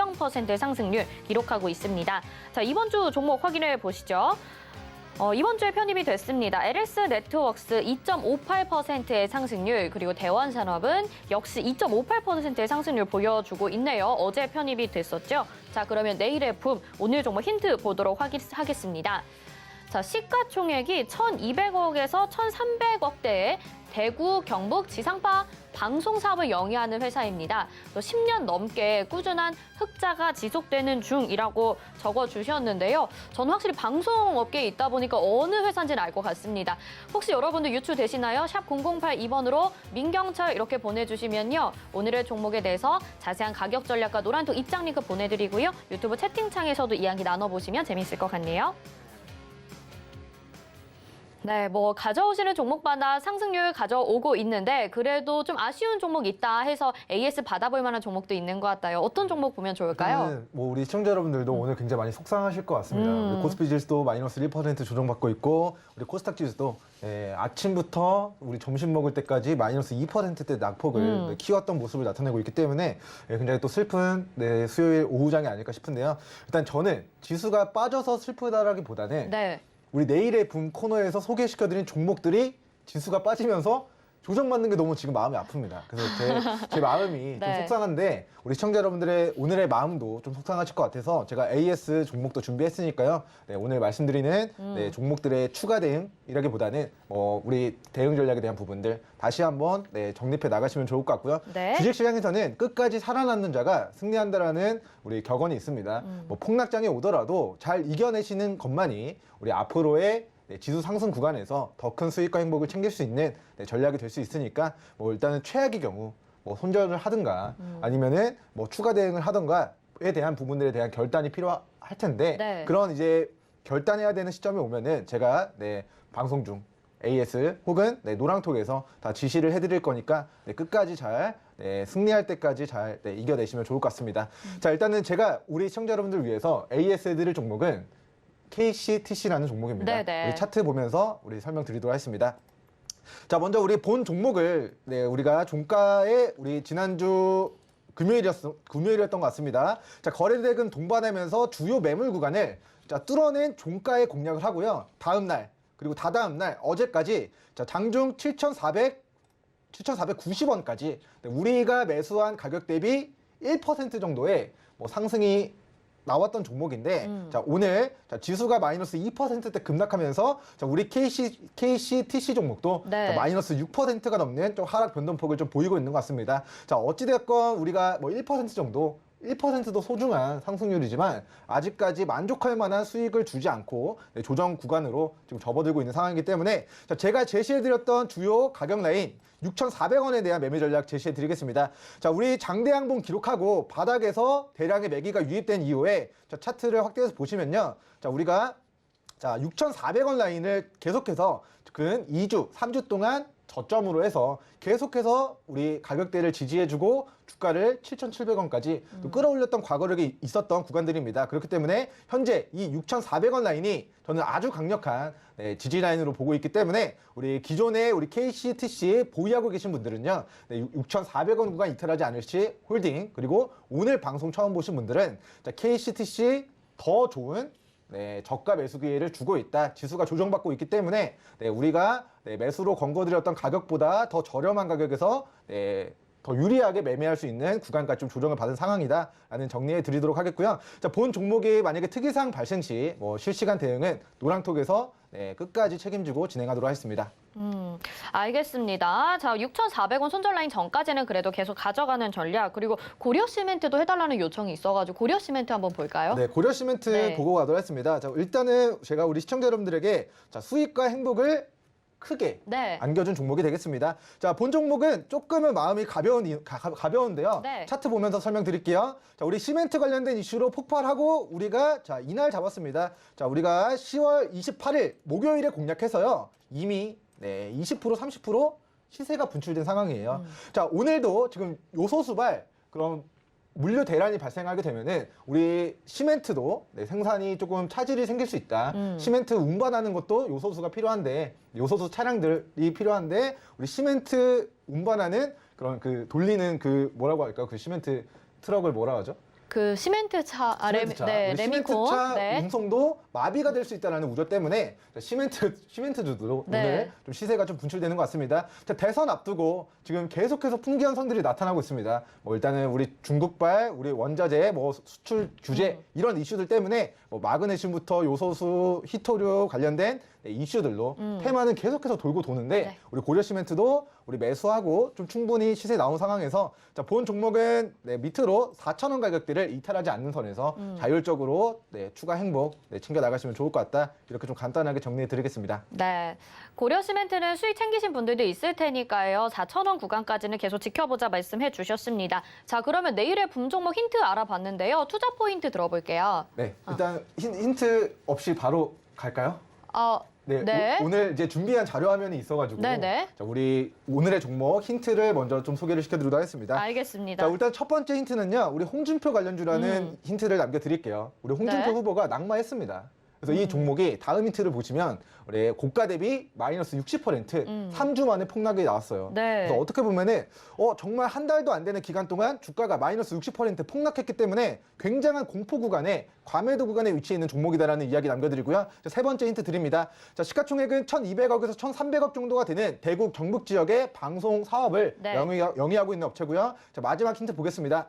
상승률 기록하고 있습니다. 자, 이번 주 종목 확인해 보시죠. 이번 주에 편입이 됐습니다. LS 네트워크스 2.58%의 상승률, 그리고 대원산업은 역시 2.58%의 상승률 보여주고 있네요. 어제 편입이 됐었죠. 자, 그러면 내일의 붐, 오늘 종목 힌트 보도록 하겠습니다. 자, 시가총액이 1,200억에서 1,300억대의 대구, 경북 지상파 방송 사업을 영위하는 회사입니다. 또 10년 넘게 꾸준한 흑자가 지속되는 중이라고 적어주셨는데요. 저는 확실히 방송업계에 있다 보니까 어느 회사인지는 알 것 같습니다. 혹시 여러분들 유추되시나요? 샵 0082번으로 민경철 이렇게 보내주시면요. 오늘의 종목에 대해서 자세한 가격 전략과 노란톡 입장 링크 보내드리고요. 유튜브 채팅창에서도 이야기 나눠보시면 재밌을 것 같네요. 네, 가져오시는 종목마다 상승률 가져오고 있는데 그래도 좀 아쉬운 종목 있다 해서 AS 받아볼 만한 종목도 있는 것 같아요. 어떤 종목 보면 좋을까요? 우리 시청자 여러분들도 오늘 굉장히 많이 속상하실 것 같습니다. 우리 코스피 지수도 마이너스 1% 조정받고 있고 우리 코스닥 지수도 아침부터 우리 점심 먹을 때까지 마이너스 2%대 낙폭을 키웠던 모습을 나타내고 있기 때문에 굉장히 또 슬픈 수요일 오후장이 아닐까 싶은데요. 일단 저는 지수가 빠져서 슬프다라기보다는 네. 우리 내일의 붐 코너에서 소개시켜드린 종목들이 지수가 빠지면서 조정받는 게 너무 지금 마음이 아픕니다. 그래서 제 마음이 좀 네. 속상한데 우리 시청자 여러분들의 오늘의 마음도 좀 속상하실 것 같아서 제가 AS 종목도 준비했으니까요. 네, 오늘 말씀드리는 종목들의 추가 대응이라기보다는 우리 대응 전략에 대한 부분들 다시 한번 정립해 나가시면 좋을 것 같고요. 네. 주식시장에서는 끝까지 살아남는 자가 승리한다라는 우리 격언이 있습니다. 폭락장이 오더라도 잘 이겨내시는 것만이 우리 앞으로의 지수 상승 구간에서 더 큰 수익과 행복을 챙길 수 있는 전략이 될 수 있으니까 일단은 최악의 경우 손절을 하든가 아니면은 추가 대응을 하든가에 대한 부분들에 대한 결단이 필요할 텐데 네. 그런 이제 결단해야 되는 시점이 오면은 제가 방송 중 AS 혹은 노랑톡에서 다 지시를 해드릴 거니까 끝까지 잘 승리할 때까지 잘 이겨내시면 좋을 것 같습니다. 자, 일단은 제가 우리 시청자 여러분들 위해서 AS 해드릴 종목은 KCTC라는 종목입니다. 네네. 우리 차트 보면서 우리 설명드리도록 하겠습니다. 자, 먼저 우리 본 종목을 우리가 종가에 우리 지난주 금요일이었던 것 같습니다. 자, 거래대금 동반하면서 주요 매물 구간을 뚫어낸 종가에 공략을 하고요. 다음 날 그리고 다다음 날 어제까지 장중 7,490원까지 우리가 매수한 가격 대비 1% 정도의 상승이 나왔던 종목인데 자, 오늘 지수가 마이너스 2%대 급락하면서 우리 KCTC 종목도 네. 마이너스 6%가 넘는 좀 하락 변동폭을 좀 보이고 있는 것 같습니다. 자, 어찌됐건 우리가 1% 정도 1%도 소중한 상승률이지만 아직까지 만족할 만한 수익을 주지 않고 조정 구간으로 지금 접어들고 있는 상황이기 때문에 자, 제가 제시해드렸던 주요 가격 라인 6,400원에 대한 매매 전략 제시해드리겠습니다. 자, 우리 장대양봉 기록하고 바닥에서 대량의 매기가 유입된 이후에 차트를 확대해서 보시면요. 자, 우리가 6,400원 라인을 계속해서 근 2주, 3주 동안 저점으로 해서 계속해서 우리 가격대를 지지해주고 주가를 7,700원까지 또 끌어올렸던 과거력이 있었던 구간들입니다. 그렇기 때문에 현재 이 6,400원 라인이 저는 아주 강력한 지지 라인으로 보고 있기 때문에 우리 기존에 우리 KCTC 보유하고 계신 분들은요, 6,400원 구간 이탈하지 않을 시 홀딩, 그리고 오늘 방송 처음 보신 분들은 KCTC 더 좋은 저가 매수 기회를 주고 있다. 지수가 조정받고 있기 때문에 우리가 매수로 권고드렸던 가격보다 더 저렴한 가격에서 더 유리하게 매매할 수 있는 구간까지 좀 조정을 받은 상황이다라는 정리해 드리도록 하겠고요. 자, 본 종목이 만약에 특이사항 발생 시 실시간 대응은 노랑톡에서 끝까지 책임지고 진행하도록 하겠습니다. 알겠습니다. 자, 6,400원 손절 라인 전까지는 그래도 계속 가져가는 전략, 그리고 고려 시멘트도 해달라는 요청이 있어가지고 고려 시멘트 한번 볼까요? 네, 고려 시멘트 네. 보고 가도록 하겠습니다. 자, 일단은 제가 우리 시청자 여러분들에게 수익과 행복을 크게 네. 안겨준 종목이 되겠습니다. 자, 본 종목은 조금은 마음이 가벼운데요. 네. 차트 보면서 설명드릴게요. 자, 우리 시멘트 관련된 이슈로 폭발하고 우리가 이날 잡았습니다. 자, 우리가 10월 28일 목요일에 공략해서요. 이미 20% 30% 시세가 분출된 상황이에요. 자, 오늘도 지금 요소수발 그럼 물류 대란이 발생하게 되면은 우리 시멘트도 생산이 조금 차질이 생길 수 있다. 시멘트 운반하는 것도 요소수가 필요한데, 요소수 차량들이 필요한데 우리 시멘트 운반하는 그런 돌리는 뭐라고 할까요? 그 시멘트 트럭을 뭐라 하죠? 그 시멘트차, 시멘트차. 네, 우리 레미콘. 시멘트차 네. 운송도 마비가 될 수 있다는 우려 때문에 시멘트주도 네. 오늘 좀 시세가 좀 분출되는 것 같습니다. 자, 대선 앞두고 지금 계속해서 풍기현상들이 나타나고 있습니다. 일단은 우리 중국발, 우리 원자재, 수출 규제 이런 이슈들 때문에 마그네슘부터 요소수, 히토류 관련된 이슈들로 테마는 계속해서 돌고 도는데 네. 우리 고려시멘트도 우리 매수하고 좀 충분히 시세 나온 상황에서 본 종목은 밑으로 4,000원 가격대를 이탈하지 않는 선에서 자율적으로 추가 행복 챙겨 나가시면 좋을 것 같다. 이렇게 좀 간단하게 정리해 드리겠습니다. 네. 고려 시멘트는 수익 챙기신 분들도 있을 테니까요. 4,000원 구간까지는 계속 지켜보자 말씀해 주셨습니다. 자, 그러면 내일의 붐 종목 힌트 알아봤는데요. 투자 포인트 들어볼게요. 네, 일단 힌트 없이 바로 갈까요? 네, 네. 오늘 이제 준비한 자료 화면이 있어가지고 네네. 자, 우리 오늘의 종목 힌트를 먼저 좀 소개를 시켜드리도록 하겠습니다. 알겠습니다. 자, 일단 첫 번째 힌트는요, 우리 홍준표 관련주라는 힌트를 남겨드릴게요. 우리 홍준표 네. 후보가 낙마했습니다. 그래서 이 종목이 다음 힌트를 보시면 우리 고가 대비 마이너스 60% 3주 만에 폭락이 나왔어요. 네. 그래서 어떻게 보면은 정말 한 달도 안 되는 기간 동안 주가가 마이너스 60% 폭락했기 때문에 굉장한 공포 구간에 과매도 구간에 위치해 있는 종목이다라는 이야기 남겨드리고요. 자, 세 번째 힌트 드립니다. 자, 시가총액은 1,200억에서 1,300억 정도가 되는 대구 경북 지역의 방송 사업을 네. 영위하고 있는 업체고요. 자, 마지막 힌트 보겠습니다.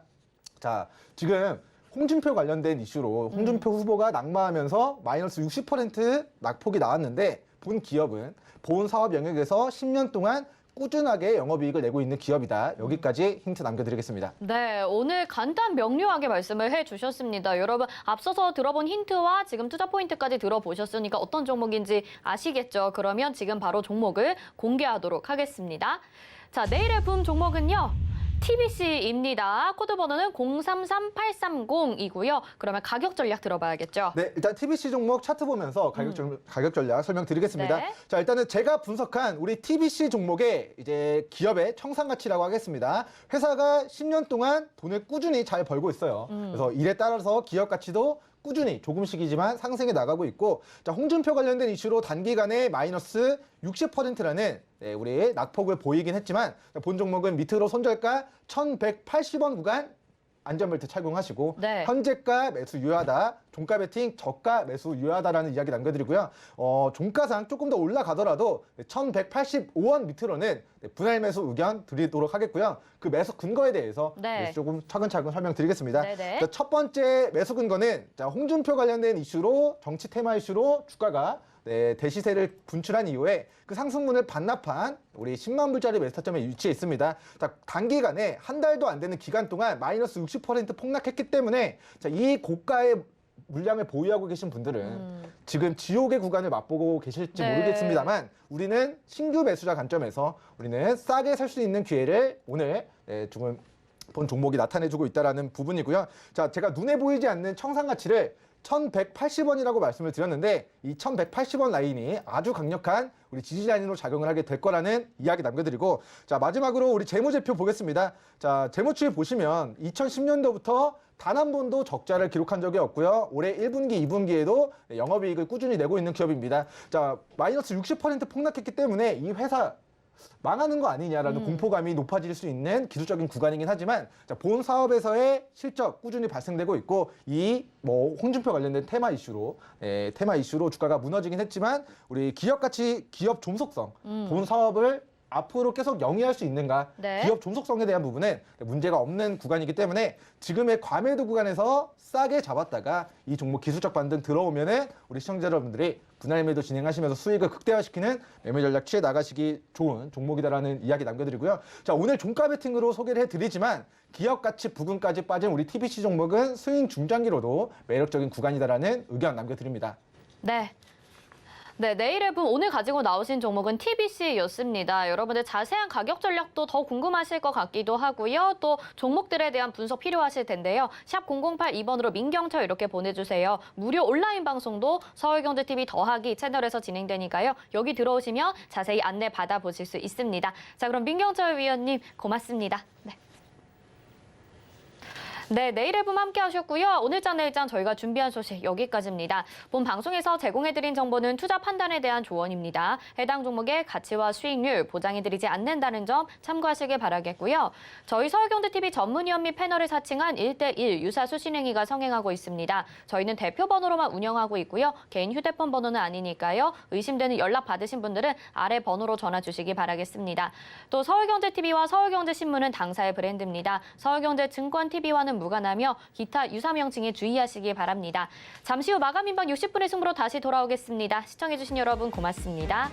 자, 지금 홍준표 관련된 이슈로 홍준표 후보가 낙마하면서 마이너스 60% 낙폭이 나왔는데 본 기업은 본 사업 영역에서 10년 동안 꾸준하게 영업이익을 내고 있는 기업이다. 여기까지 힌트 남겨드리겠습니다. 네, 오늘 간단 명료하게 말씀을 해주셨습니다. 여러분, 앞서서 들어본 힌트와 지금 투자 포인트까지 들어보셨으니까 어떤 종목인지 아시겠죠? 그러면 지금 바로 종목을 공개하도록 하겠습니다. 자, 내일의 붐 종목은요. TBC입니다. 코드 번호는 033830이고요. 그러면 가격 전략 들어봐야겠죠? 네, 일단 TBC 종목 차트 보면서 가격 전략 설명드리겠습니다. 네. 자, 일단은 제가 분석한 우리 TBC 종목의 이제 기업의 청산 가치라고 하겠습니다. 회사가 10년 동안 돈을 꾸준히 잘 벌고 있어요. 그래서 이에 따라서 기업 가치도 꾸준히 조금씩이지만 상승해 나가고 있고, 자, 홍준표 관련된 이슈로 단기간에 마이너스 60%라는 우리 낙폭을 보이긴 했지만 본 종목은 밑으로 손절가 1,180원 구간 안전벨트 착용하시고 네. 현재가 매수 유효하다, 종가 베팅 저가 매수 유효하다라는 이야기 남겨드리고요. 종가상 조금 더 올라가더라도 1,185원 밑으로는 분할 매수 의견 드리도록 하겠고요. 그 매수 근거에 대해서 네. 조금 차근차근 설명드리겠습니다. 네네. 자, 첫 번째 매수 근거는 홍준표 관련된 이슈로, 정치 테마 이슈로 주가가 대시세를 분출한 이후에 그 상승분을 반납한 우리 10만 불짜리 매수 타점에 위치해 있습니다. 자, 단기간에 한 달도 안 되는 기간 동안 마이너스 60% 폭락했기 때문에 자, 이 고가의 물량을 보유하고 계신 분들은 지금 지옥의 구간을 맛보고 계실지 네. 모르겠습니다만 우리는 신규 매수자 관점에서 우리는 싸게 살 수 있는 기회를 오늘 조금 본 종목이 나타내주고 있다는 부분이고요. 자, 제가 눈에 보이지 않는 청산 가치를 1180원이라고 말씀을 드렸는데 이 1180원 라인이 아주 강력한 우리 지지 라인으로 작용을 하게 될 거라는 이야기 남겨드리고, 자 마지막으로 우리 재무제표 보겠습니다. 자 재무추이 보시면 2010년도부터 단 한 번도 적자를 기록한 적이 없고요. 올해 1분기, 2분기에도 영업이익을 꾸준히 내고 있는 기업입니다. 자 마이너스 60% 폭락했기 때문에 이 회사 망하는 거 아니냐라는 공포감이 높아질 수 있는 기술적인 구간이긴 하지만, 자, 본 사업에서의 실적 꾸준히 발생되고 있고, 이 뭐 홍준표 관련된 테마 이슈로 주가가 무너지긴 했지만 우리 기업 가치, 기업 존속성, 본 사업을 앞으로 계속 영위할 수 있는가, 네. 기업 존속성에 대한 부분은 문제가 없는 구간이기 때문에 지금의 과매도 구간에서 싸게 잡았다가 이 종목 기술적 반등 들어오면은 우리 시청자 여러분들이 분할 매도 진행하시면서 수익을 극대화시키는 매매 전략 취해 나가시기 좋은 종목이다라는 이야기 남겨드리고요. 자, 오늘 종가 베팅으로 소개를 해드리지만 기업 가치 부근까지 빠진 우리 TBC 종목은 스윙 중장기로도 매력적인 구간이다라는 의견 남겨드립니다. 네. 네, 내일의 붐 오늘 가지고 나오신 종목은 TBC였습니다. 여러분들 자세한 가격 전략도 더 궁금하실 것 같기도 하고요. 또 종목들에 대한 분석 필요하실 텐데요. 샵 0082번으로 민경철 이렇게 보내주세요. 무료 온라인 방송도 서울경제TV 더하기 채널에서 진행되니까요. 여기 들어오시면 자세히 안내 받아보실 수 있습니다. 자, 그럼 민경철 위원님 고맙습니다. 네. 네, 내일의 붐 함께 하셨고요. 오늘 짠일장 저희가 준비한 소식 여기까지입니다. 본 방송에서 제공해드린 정보는 투자 판단에 대한 조언입니다. 해당 종목의 가치와 수익률 보장해드리지 않는다는 점 참고하시길 바라겠고요. 저희 서울경제TV 전문위원 및 패널을 사칭한 1:1 유사 수신행위가 성행하고 있습니다. 저희는 대표 번호로만 운영하고 있고요. 개인 휴대폰 번호는 아니니까요. 의심되는 연락 받으신 분들은 아래 번호로 전화 주시기 바라겠습니다. 또 서울경제TV와 서울경제신문은 당사의 브랜드입니다. 서울경제증권TV와는 무관하며 기타 유사 명칭에 주의하시기 바랍니다. 잠시 후 마감 인방 60분의 승부로 다시 돌아오겠습니다. 시청해주신 여러분 고맙습니다.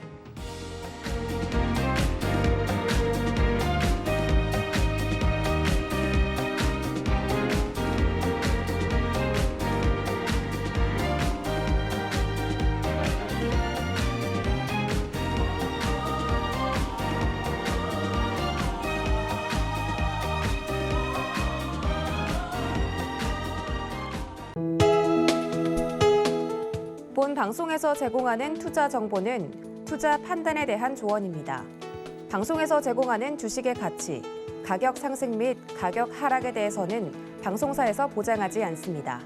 본 방송에서 제공하는 투자 정보는 투자 판단에 대한 조언입니다. 방송에서 제공하는 주식의 가치, 가격 상승 및 가격 하락에 대해서는 방송사에서 보장하지 않습니다.